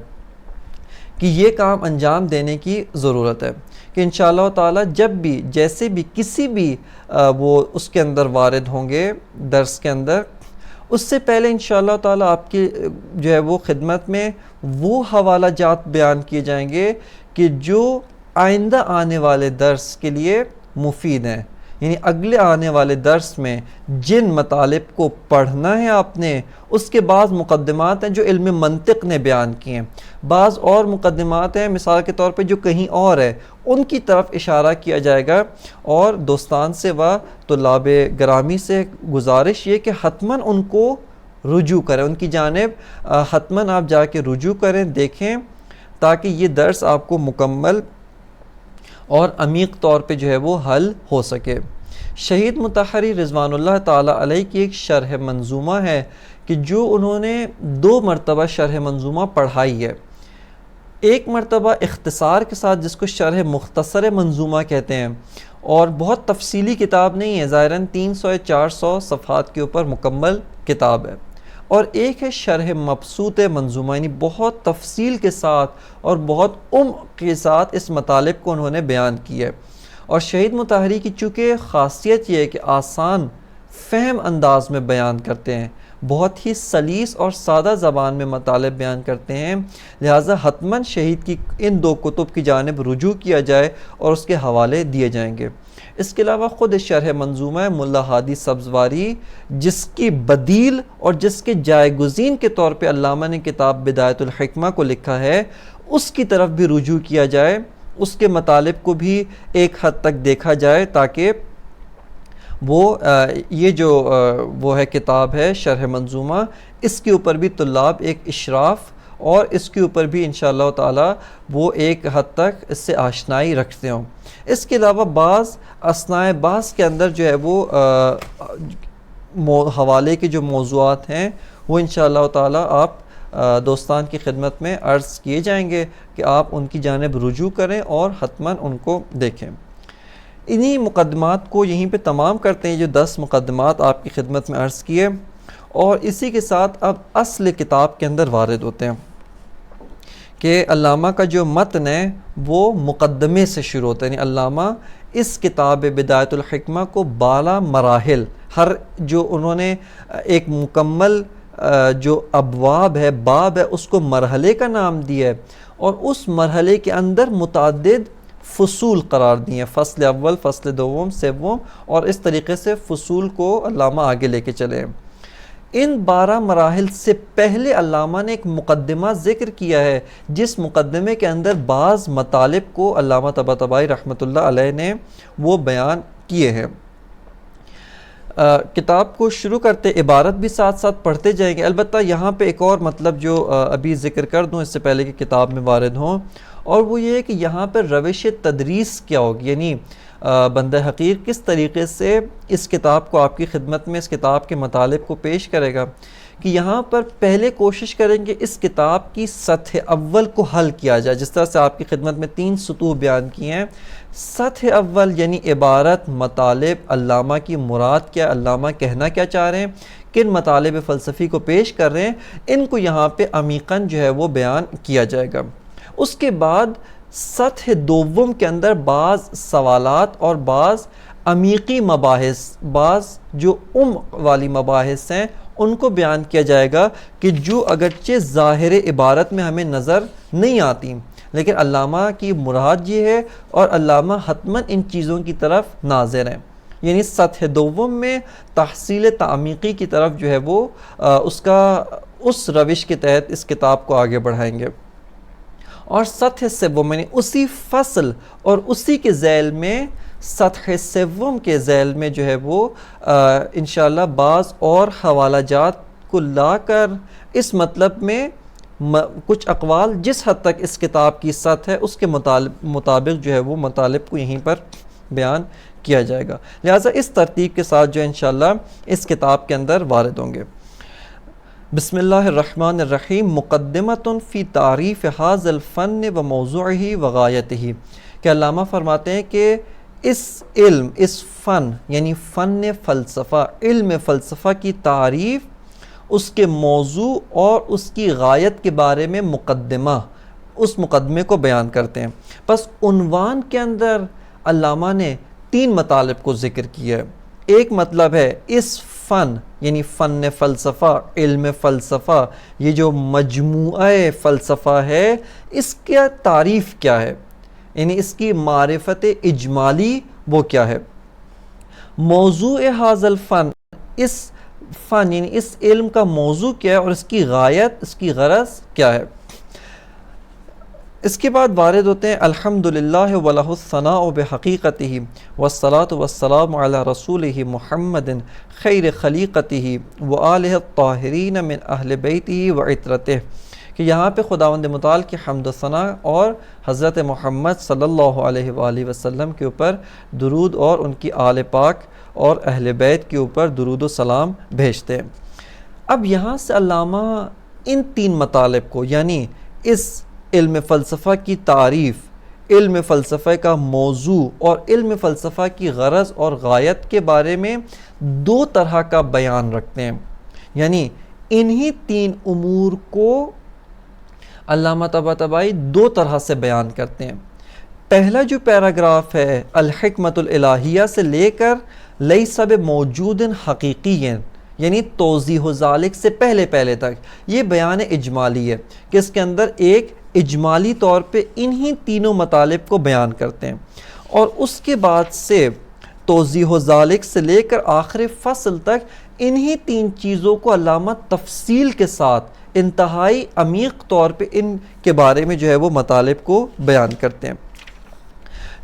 کہ یہ کام انجام دینے کی ضرورت ہے، کہ انشاءاللہ تعالی جب بھی جیسے بھی کسی بھی وہ اس کے اندر وارد ہوں گے درس کے اندر، اس سے پہلے انشاءاللہ تعالی آپ کی جو ہے وہ خدمت میں وہ حوالہ جات بیان کیے جائیں گے کہ جو آئندہ آنے والے درس کے لیے مفید ہیں، یعنی اگلے آنے والے درس میں جن مطالب کو پڑھنا ہے آپ نے، اس کے بعض مقدمات ہیں جو علم منطق نے بیان کیے ہیں، بعض اور مقدمات ہیں مثال کے طور پہ جو کہیں اور ہے، ان کی طرف اشارہ کیا جائے گا۔ اور دوستان سے و طلاب گرامی سے گزارش یہ کہ حتماً ان کو رجوع کریں، ان کی جانب حتماً آپ جا کے رجوع کریں، دیکھیں، تاکہ یہ درس آپ کو مکمل اور عمیق طور پہ جو ہے وہ حل ہو سکے۔ شہید مطہری رضوان اللہ تعالیٰ علیہ کی ایک شرح منظومہ ہے کہ جو انہوں نے 2 مرتبہ شرح منظومہ پڑھائی ہے۔ ایک مرتبہ اختصار کے ساتھ جس کو شرح مختصر منظومہ کہتے ہیں، اور بہت تفصیلی کتاب نہیں ہے، ظاہراً 300 یا 400 صفحات کے اوپر مکمل کتاب ہے، اور ایک ہے شرح مبسوط منظومہ، یعنی بہت تفصیل کے ساتھ اور بہت عمق کے ساتھ اس مطالب کو انہوں نے بیان کیا ہے۔ اور شہید مطہری کی چونکہ خاصیت یہ ہے کہ آسان فہم انداز میں بیان کرتے ہیں، بہت ہی سلیس اور سادہ زبان میں مطالب بیان کرتے ہیں، لہٰذا حتماً شہید کی ان 2 کتب کی جانب رجوع کیا جائے اور اس کے حوالے دیے جائیں گے۔ اس کے علاوہ خود شرح منظومہ ملا ہادی سبزواری، جس کی بدیل اور جس کے جائے گزین کے طور پہ علامہ نے کتاب بدایت الحکمہ کو لکھا ہے، اس کی طرف بھی رجوع کیا جائے، اس کے مطالب کو بھی ایک حد تک دیکھا جائے، تاکہ وہ یہ جو وہ ہے کتاب ہے شرح منظومہ، اس کے اوپر بھی طلاب ایک اشراف اور اس کے اوپر بھی انشاءاللہ تعالی وہ ایک حد تک اس سے آشنائی رکھتے ہوں۔ اس کے علاوہ بعض اثناء بحث کے اندر جو ہے وہ حوالے کے جو موضوعات ہیں وہ انشاءاللہ تعالی آپ دوستان کی خدمت میں عرض کیے جائیں گے کہ آپ ان کی جانب رجوع کریں اور حتماً ان کو دیکھیں۔ انہی مقدمات کو یہیں پہ تمام کرتے ہیں، جو 10 مقدمات آپ کی خدمت میں عرض کیے، اور اسی کے ساتھ اب اصل کتاب کے اندر وارد ہوتے ہیں کہ علامہ کا جو متن ہے وہ مقدمے سے شروع ہوتا ہے، یعنی علامہ اس کتاب بدایت الحکمہ کو 12 مراحل، ہر جو انہوں نے ایک مکمل جو ابواب ہے، باب ہے، اس کو مرحلے کا نام دیا ہے، اور اس مرحلے کے اندر متعدد فصول قرار دیے ہیں، فصل اول، فصل دوم، سوم، اور اس طریقے سے فصول کو علامہ آگے لے کے چلے ہیں۔ ان 12 مراحل سے پہلے علامہ نے ایک مقدمہ ذکر کیا ہے، جس مقدمے کے اندر بعض مطالب کو علامہ طباطبائی رحمۃ اللہ علیہ نے وہ بیان کیے ہیں۔ کتاب کو شروع کرتے عبارت بھی ساتھ ساتھ پڑھتے جائیں گے، البتہ یہاں پہ ایک اور مطلب جو ابھی ذکر کر دوں اس سے پہلے کہ کتاب میں وارد ہوں، اور وہ یہ ہے کہ یہاں پر روش تدریس کیا ہوگی، یعنی بندہ حقیر کس طریقے سے اس کتاب کو آپ کی خدمت میں اس کتاب کے مطالب کو پیش کرے گا، کہ یہاں پر پہلے کوشش کریں گے اس کتاب کی سطح اول کو حل کیا جائے، جس طرح سے آپ کی خدمت میں 3 سطوح بیان کیے ہیں۔ سطح اول یعنی عبارت، مطالب، علامہ کی مراد کیا، علامہ کہنا کیا چاہ رہے ہیں، کن مطالب فلسفی کو پیش کر رہے ہیں، ان کو یہاں پہ عمیقاً جو ہے وہ بیان کیا جائے گا۔ اس کے بعد سطح دوم کے اندر بعض سوالات اور بعض عمیقی مباحث، بعض جو عمق والی مباحث ہیں ان کو بیان کیا جائے گا، کہ جو اگرچہ ظاہر عبارت میں ہمیں نظر نہیں آتی، لیکن علامہ کی مراد یہ ہے اور علامہ حتماً ان چیزوں کی طرف ناظر ہیں، یعنی سطح دوم میں تحصیل تعمیقی کی طرف جو ہے وہ اس روش کے تحت اس کتاب کو آگے بڑھائیں گے۔ اور سطح سوم یعنی اسی فصل اور اسی کے ذیل میں سطح سوم کے ذیل میں جو ہے وہ انشاءاللہ بعض اور حوالہ جات کو لا کر اس مطلب میں کچھ اقوال جس حد تک اس کتاب کی سطح ہے اس کے مطابق جو ہے وہ مطالب کو یہیں پر بیان کیا جائے گا، لہٰذا اس ترتیب کے ساتھ جو انشاءاللہ اس کتاب کے اندر وارد ہوں گے۔ بسم اللہ الرحمن الرحیم۔ مقدمۃ فی تعریف ھذا الفن و موضوعہ و غایتہ، کہ علامہ فرماتے ہیں کہ اس علم، اس فن یعنی فن فلسفہ، علم فلسفہ کی تعریف، اس کے موضوع اور اس کی غایت کے بارے میں مقدمہ، اس مقدمے کو بیان کرتے ہیں۔ بس عنوان کے اندر علامہ نے 3 مطالب کو ذکر کیا ہے۔ ایک مطلب ہے اس فن یعنی فن فلسفہ، علم فلسفہ، یہ جو مجموعہ فلسفہ ہے اس کا تعریف کیا ہے، یعنی اس کی معرفت اجمالی وہ کیا ہے۔ موضوع حاضل فن، اس فن یعنی اس علم کا موضوع کیا ہے اور اس کی غایت، اس کی غرض کیا ہے۔ اس کے بعد وارد ہوتے ہیں الحمدللہ ولہ الثناء بحقیقتہ والصلاة والسلام علی رسولہ محمد خیر خلیقتہ وآلہ الطاہرین من اہل بیتہ وعطرتہ، کہ یہاں پہ خداوند متعال کی حمد و ثنا اور حضرت محمد صلی اللہ علیہ وآلہ وسلم کے اوپر درود اور ان کی آل پاک اور اہل بیت کے اوپر درود و سلام بھیجتے ہیں۔ اب یہاں سے علامہ ان تین مطالب کو، یعنی اس علم فلسفہ کی تعریف، علم فلسفہ کا موضوع اور علم فلسفہ کی غرض اور غایت کے بارے میں دو طرح کا بیان رکھتے ہیں، یعنی انہی تین امور کو علامہ طباطبائی دو طرح سے بیان کرتے ہیں۔ پہلا جو پیراگراف ہے الحکمت الالہیہ سے لے کر لیس بموجود حقیقی، یعنی توضیح ذالک سے پہلے تک، یہ بیان اجمالی ہے کہ اس کے اندر ایک اجمالی طور پہ انہی تینوں مطالب کو بیان کرتے ہیں، اور اس کے بعد سے توضیح ذالک سے لے کر آخر فصل تک انہی تین چیزوں کو علامہ تفصیل کے ساتھ انتہائی عمیق طور پہ ان کے بارے میں جو ہے وہ مطالب کو بیان کرتے ہیں۔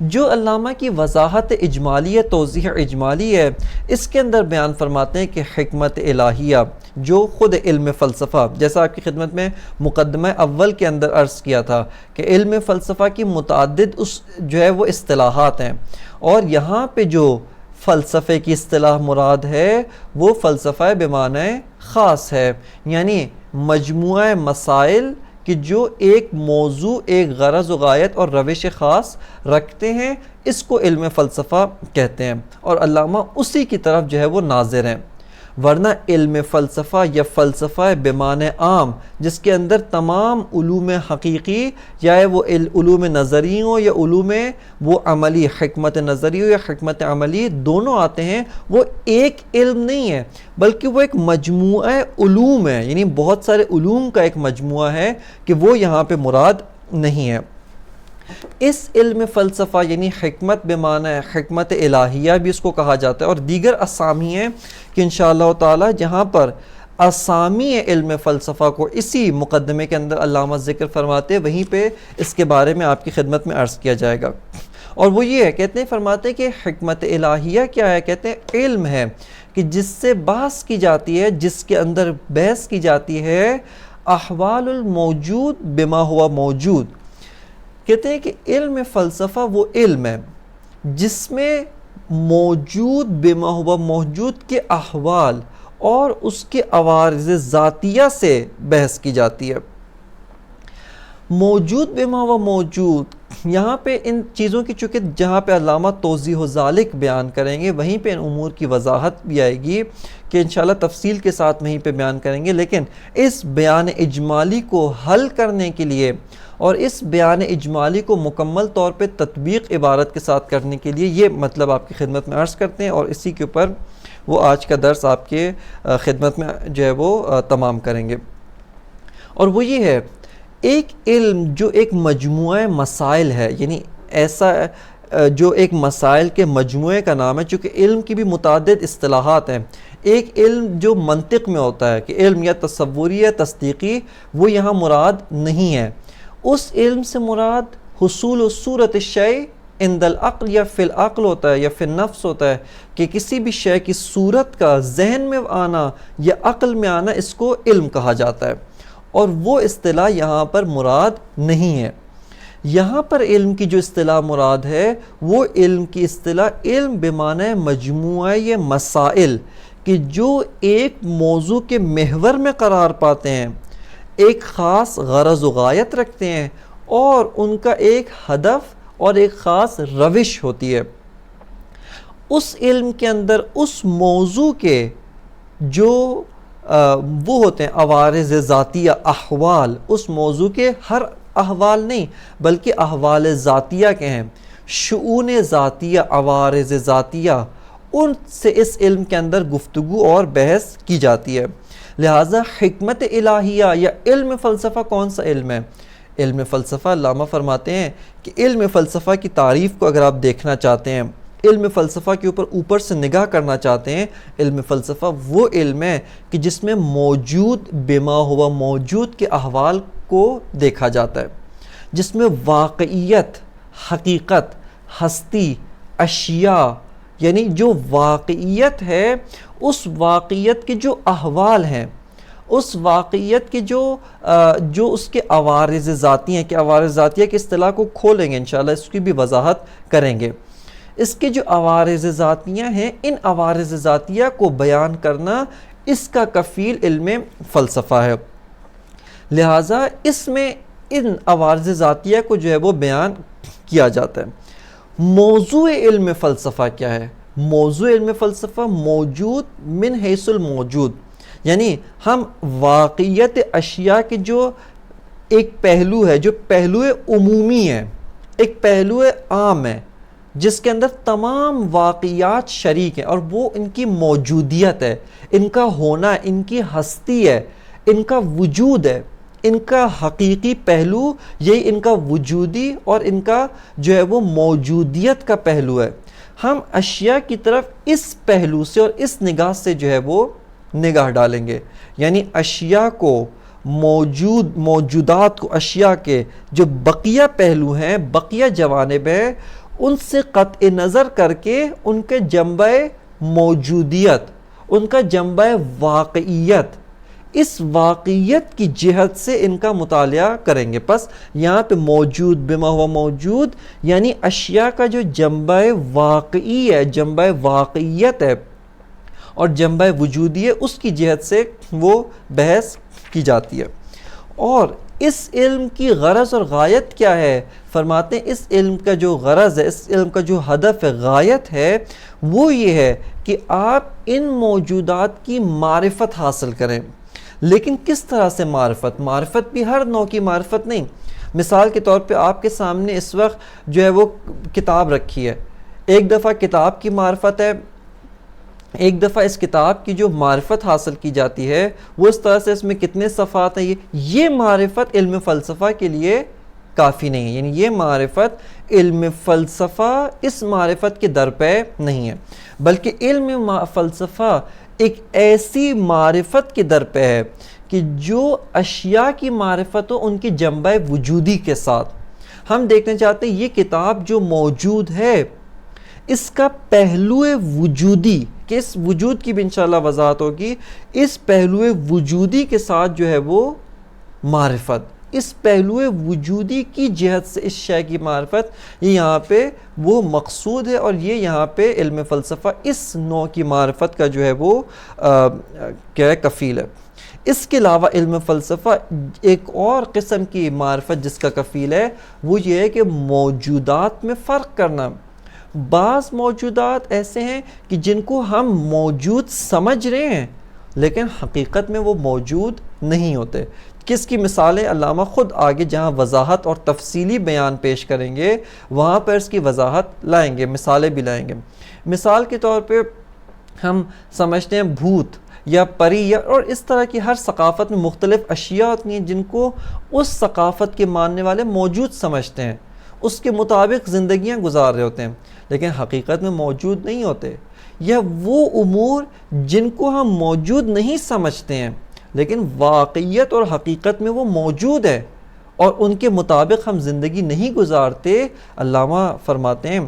جو علامہ کی وضاحت اجمالی ہے، توضیح اجمالی ہے، اس کے اندر بیان فرماتے ہیں کہ حکمت الہیہ جو خود علم فلسفہ، جیسا آپ کی خدمت میں مقدمہ اول کے اندر عرض کیا تھا کہ علم فلسفہ کی متعدد جو ہے وہ اصطلاحات ہیں، اور یہاں پہ جو فلسفے کی اصطلاح مراد ہے وہ فلسفہ بمعنی خاص ہے، یعنی مجموعہ مسائل کہ جو ایک موضوع، ایک غرض و غایت اور روش خاص رکھتے ہیں، اس کو علم فلسفہ کہتے ہیں، اور علامہ اسی کی طرف جو ہے وہ ناظر ہیں۔ ورنہ علم فلسفہ یا فلسفہ بمعنی عام، جس کے اندر تمام علوم حقیقی، یا وہ علوم نظری ہوں یا علوم وہ عملی، حکمت نظری ہو یا حکمت عملی، دونوں آتے ہیں، وہ ایک علم نہیں ہے بلکہ وہ ایک مجموعہ علوم ہے، یعنی بہت سارے علوم کا ایک مجموعہ ہے کہ وہ یہاں پہ مراد نہیں ہے۔ اس علم فلسفہ یعنی حکمت بمعنی حکمت الہیہ بھی اس کو کہا جاتا ہے، اور دیگر اسامی ہیں کہ انشاءاللہ تعالی جہاں پر اسامی علم فلسفہ کو اسی مقدمے کے اندر علامہ ذکر فرماتے ہیں، وہیں پہ اس کے بارے میں آپ کی خدمت میں عرض کیا جائے گا۔ اور وہ یہ ہے، کہتے ہیں، فرماتے ہیں کہ حکمت الہیہ کیا ہے؟ کہتے ہیں علم ہے کہ جس سے بحث کی جاتی ہے، جس کے اندر بحث کی جاتی ہے احوال الموجود بما ہوا موجود۔ کہتے ہیں کہ علم فلسفہ وہ علم ہے جس میں موجود بما ہوا موجود کے احوال اور اس کے عوارض ذاتیہ سے بحث کی جاتی ہے۔ موجود بما ہوا موجود، یہاں پہ ان چیزوں کی چونکہ جہاں پہ علامہ توضیح ذالک بیان کریں گے وہیں پہ ان امور کی وضاحت بھی آئے گی کہ انشاءاللہ تفصیل کے ساتھ وہیں پہ بیان کریں گے، لیکن اس بیان اجمالی کو حل کرنے کے لیے اور اس بیان اجمالی کو مکمل طور پہ تطبیق عبارت کے ساتھ کرنے کے لیے یہ مطلب آپ کی خدمت میں عرض کرتے ہیں، اور اسی کے اوپر وہ آج کا درس آپ کے خدمت میں جو ہے وہ تمام کریں گے۔ اور وہ یہ ہے، ایک علم جو ایک مجموعہ مسائل ہے، یعنی ایسا جو ایک مسائل کے مجموعے کا نام ہے، چونکہ علم کی بھی متعدد اصطلاحات ہیں۔ ایک علم جو منطق میں ہوتا ہے کہ علم یا تصوری یا تصدیقی، وہ یہاں مراد نہیں ہے۔ اس علم سے مراد حصول صورت الشیء عند العقل یا فی العقل ہوتا ہے یا فی النفس ہوتا ہے، کہ کسی بھی شے کی صورت کا ذہن میں آنا یا عقل میں آنا، اس کو علم کہا جاتا ہے، اور وہ اصطلاح یہاں پر مراد نہیں ہے۔ یہاں پر علم کی جو اصطلاح مراد ہے وہ علم کی اصطلاح علم بمعنی مجموعہ مسائل کہ جو ایک موضوع کے محور میں قرار پاتے ہیں، ایک خاص غرض و غایت رکھتے ہیں، اور ان کا ایک ہدف اور ایک خاص روش ہوتی ہے۔ اس علم کے اندر اس موضوع کے جو وہ ہوتے ہیں عوارض ذاتیہ، احوال، اس موضوع کے ہر احوال نہیں بلکہ احوال ذاتیہ کے ہیں، شؤون ذاتیہ، عوارض ذاتیہ، ان سے اس علم کے اندر گفتگو اور بحث کی جاتی ہے۔ لہٰذا حکمت الہیہ یا علم فلسفہ کون سا علم ہے؟ علم فلسفہ، علامہ فرماتے ہیں کہ علم فلسفہ کی تعریف کو اگر آپ دیکھنا چاہتے ہیں علم فلسفہ کے اوپر سے نگاہ کرنا چاہتے ہیں، علم فلسفہ وہ علم ہے کہ جس میں موجود بما ہوا موجود کے احوال کو دیکھا جاتا ہے، جس میں واقعیت، حقیقت، ہستی، اشیاء، یعنی جو واقعیت ہے اس واقعیت کے جو احوال ہیں، اس واقعیت کے جو اس کے عوارض ذاتی ہیں، کہ عوارض ذاتیہ کی اصطلاح کو کھولیں گے انشاءاللہ، اس کی بھی وضاحت کریں گے۔ اس کے جو عوارض ذاتیہ ہیں، ان عوارض ذاتیہ کو بیان کرنا اس کا کفیل علم فلسفہ ہے، لہٰذا اس میں ان عوارض ذاتیہ کو جو ہے وہ بیان کیا جاتا ہے۔ موضوع علم فلسفہ کیا ہے؟ موضوع علم فلسفہ موجود من حیث الموجود، یعنی ہم واقعیت اشیاء کے جو ایک پہلو ہے، جو پہلو عمومی ہے، ایک پہلو عام ہے جس کے اندر تمام واقعات شریک ہیں، اور وہ ان کی موجودیت ہے، ان کا ہونا، ان کی ہستی ہے، ان کا وجود ہے، ان کا حقیقی پہلو یہی ان کا وجودی اور ان کا جو ہے وہ موجودیت کا پہلو ہے۔ ہم اشیاء کی طرف اس پہلو سے اور اس نگاہ سے جو ہے وہ نگاہ ڈالیں گے، یعنی اشیاء کو، موجودات کو، اشیاء کے جو بقیہ پہلو ہیں، بقیہ جوانب ہیں، ان سے قطع نظر کر کے ان کے جنبہ موجودیت، ان کا جنبہ واقعیت، اس واقعیت کی جہت سے ان کا مطالعہ کریں گے۔ پس یہاں پہ موجود بما ہوا موجود یعنی اشیاء کا جو جنبہ واقعی ہے، جنبہ واقعیت ہے اور جنبہ وجودی ہے، اس کی جہت سے وہ بحث کی جاتی ہے۔ اور اس علم کی غرض اور غایت کیا ہے؟ فرماتے ہیں اس علم کا جو غرض ہے، اس علم کا جو ہدف ہے، غایت ہے، وہ یہ ہے کہ آپ ان موجودات کی معرفت حاصل کریں۔ لیکن کس طرح سے معرفت؟ معرفت بھی ہر نوع کی معرفت نہیں۔ مثال کے طور پہ آپ کے سامنے اس وقت جو ہے وہ کتاب رکھی ہے، ایک دفعہ کتاب کی معرفت ہے، ایک دفعہ اس کتاب کی جو معرفت حاصل کی جاتی ہے وہ اس طرح سے اس میں کتنے صفحات ہیں، یہ معرفت علم فلسفہ کے لیے کافی نہیں ہے، یعنی یہ معرفت علم فلسفہ اس معرفت کے در پہ نہیں ہے، بلکہ علم فلسفہ ایک ایسی معرفت کے در پہ ہے کہ جو اشیاء کی معرفت ہو ان کی جنبہ وجودی کے ساتھ۔ ہم دیکھنا چاہتے ہیں یہ کتاب جو موجود ہے اس کا پہلو وجودی، کہ اس وجود کی بھی انشاءاللہ وضاحت ہوگی، اس پہلو وجودی کے ساتھ جو ہے وہ معرفت، اس پہلو وجودی کی جہت سے اس شے کی معرفت، یہ یہاں پہ وہ مقصود ہے، اور یہ یہاں پہ علم فلسفہ اس نوع کی معرفت کا جو ہے وہ کیا کفیل ہے۔ اس کے علاوہ علم فلسفہ ایک اور قسم کی معرفت جس کا کفیل ہے وہ یہ ہے کہ موجودات میں فرق کرنا۔ بعض موجودات ایسے ہیں کہ جن کو ہم موجود سمجھ رہے ہیں لیکن حقیقت میں وہ موجود نہیں ہوتے۔ کس کی مثالیں علامہ خود آگے جہاں وضاحت اور تفصیلی بیان پیش کریں گے وہاں پر اس کی وضاحت لائیں گے، مثالیں بھی لائیں گے۔ مثال کے طور پہ ہم سمجھتے ہیں بھوت یا پری یا اور اس طرح کی ہر ثقافت میں مختلف اشیاء ہوتی ہیں جن کو اس ثقافت کے ماننے والے موجود سمجھتے ہیں، اس کے مطابق زندگیاں گزار رہے ہوتے ہیں لیکن حقیقت میں موجود نہیں ہوتے، یا وہ امور جن کو ہم موجود نہیں سمجھتے ہیں لیکن واقعیت اور حقیقت میں وہ موجود ہے اور ان کے مطابق ہم زندگی نہیں گزارتے۔ علامہ فرماتے ہیں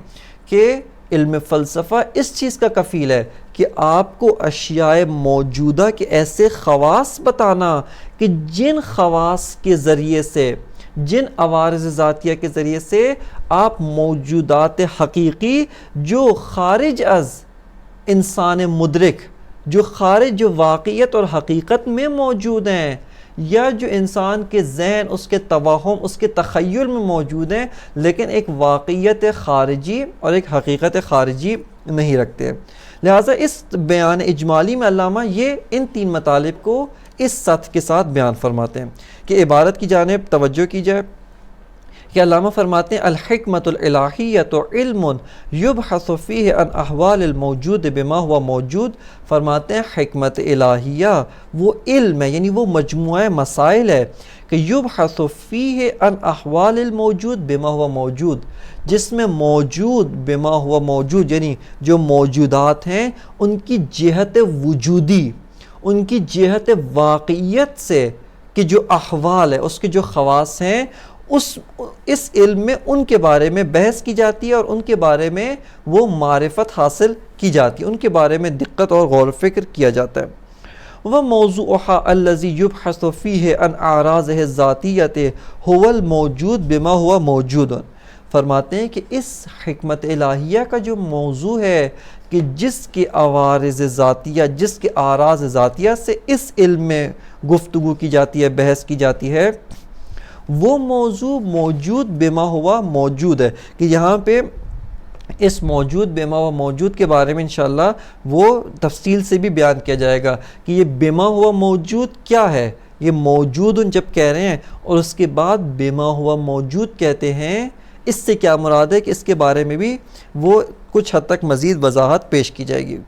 کہ علم فلسفہ اس چیز کا کفیل ہے کہ آپ کو اشیاء موجودہ کے ایسے خواص بتانا کہ جن خواص کے ذریعے سے، جن عوارض ذاتیہ کے ذریعے سے آپ موجودات حقیقی جو خارج از انسان مدرک، جو خارج جو واقعیت اور حقیقت میں موجود ہیں، یا جو انسان کے ذہن، اس کے توہم، اس کے تخیل میں موجود ہیں لیکن ایک واقعیت خارجی اور ایک حقیقت خارجی نہیں رکھتے۔ لہٰذا اس بیان اجمالی میں علامہ یہ ان تین مطالب کو اس سطح کے ساتھ بیان فرماتے ہیں کہ عبارت کی جانب توجہ کی جائے کہ علامہ فرماتے ہیں الحکمت الالہیۃ علم یبحث فیہ عن احوال الموجود بما ہوا موجود. فرماتے ہیں حکمت الہیہ وہ علم ہے، یعنی وہ مجموعہ مسائل ہے کہ یبحث فیہ عن احوال الموجود بما ہوا موجود، جس میں موجود بما ہوا موجود یعنی جو موجودات ہیں ان کی جہت وجودی، ان کی جہت واقعیت سے کہ جو احوال ہے، اس کے جو خواص ہیں، اس علم میں ان کے بارے میں بحث کی جاتی ہے اور ان کے بارے میں وہ معرفت حاصل کی جاتی ہے، ان کے بارے میں دقت اور غور و فکر کیا جاتا ہے. وَمَوْضُوعُهَا الَّذِي يُبْحَثُ فِيهِ عَنْ أَعْرَاضِهِ الذَّاتِيَّةِ هُوَ الْمَوْجُودُ بِمَا هُوَ مَوْجُودٌ. فرماتے ہیں کہ اس حکمت الہیہ کا جو موضوع ہے کہ جس کے عوارض ذاتیہ، جس کے اعراض ذاتیہ سے اس علم میں گفتگو کی جاتی ہے، بحث کی جاتی ہے، وہ موضوع موجود بما ہوا موجود ہے. کہ یہاں پہ اس موجود بما ہوا موجود کے بارے میں انشاءاللہ وہ تفصیل سے بھی بیان کیا جائے گا کہ یہ بما ہوا موجود کیا ہے. یہ موجود جب کہہ رہے ہیں اور اس کے بعد بما ہوا موجود کہتے ہیں، اس سے کیا مراد ہے کہ اس کے بارے میں بھی وہ کچھ حد تک مزید وضاحت پیش کی جائے گی.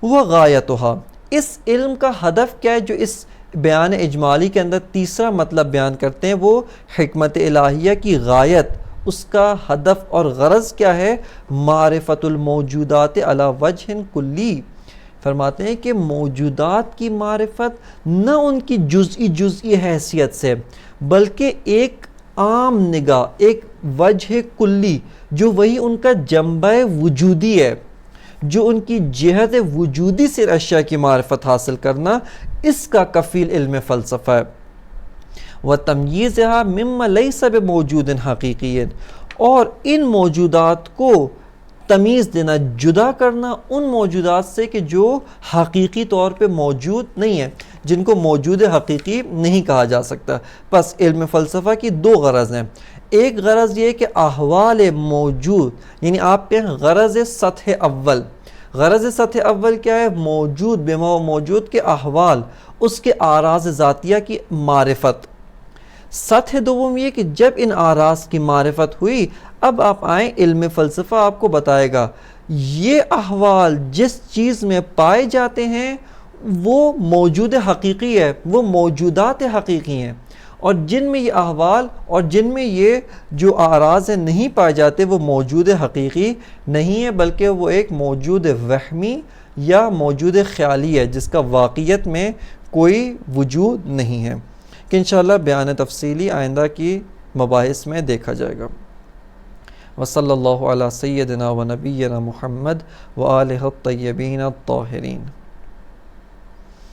وہ غایتھا، اس علم کا ہدف کیا ہے جو اس بیان اجمالی کے اندر تیسرا مطلب بیان کرتے ہیں، وہ حکمت الہیہ کی غایت، اس کا ہدف اور غرض کیا ہے؟ معرفت الموجودات علی وجہ کلی. فرماتے ہیں کہ موجودات کی معرفت نہ ان کی جزئی حیثیت سے بلکہ ایک عام نگاہ، ایک وجہ کلی جو وہی ان کا جنبہ وجودی ہے، جو ان کی جہت وجودی سے اشیاء کی معرفت حاصل کرنا، اس کا کفیل علم فلسفہ ہے. وَتَمْيِيزِهَا مِمَّا لَيْسَ بِمَوْجُودٍ حَقِيقِيٍّ، اور ان موجودات کو تمیز دینا، جدا کرنا ان موجودات سے کہ جو حقیقی طور پہ موجود نہیں ہیں، جن کو موجود حقیقی نہیں کہا جا سکتا. پس علم فلسفہ کی دو غرض ہیں. ایک غرض یہ کہ احوال موجود، یعنی آپ کے غرض سطح اول. غرض سطح اول کیا ہے؟ موجود بما ہوا موجود کے احوال، اس کے اعراض ذاتیہ کی معرفت. سطح دوم یہ کہ جب ان اعراض کی معرفت ہوئی، اب آپ آئیں، علم فلسفہ آپ کو بتائے گا یہ احوال جس چیز میں پائے جاتے ہیں وہ موجود حقیقی ہے، وہ موجودات حقیقی ہیں، اور جن میں یہ احوال اور جن میں یہ جو اعراض نہیں پائے جاتے وہ موجود حقیقی نہیں ہے، بلکہ وہ ایک موجود وہمی یا موجود خیالی ہے جس کا واقعیت میں کوئی وجود نہیں ہے. کہ انشاءاللہ بیان تفصیلی آئندہ کی مباحث میں دیکھا جائے گا. وصلی اللہ علی سیدنا و نبینا محمد و آلہ الطیبین الطاہرین.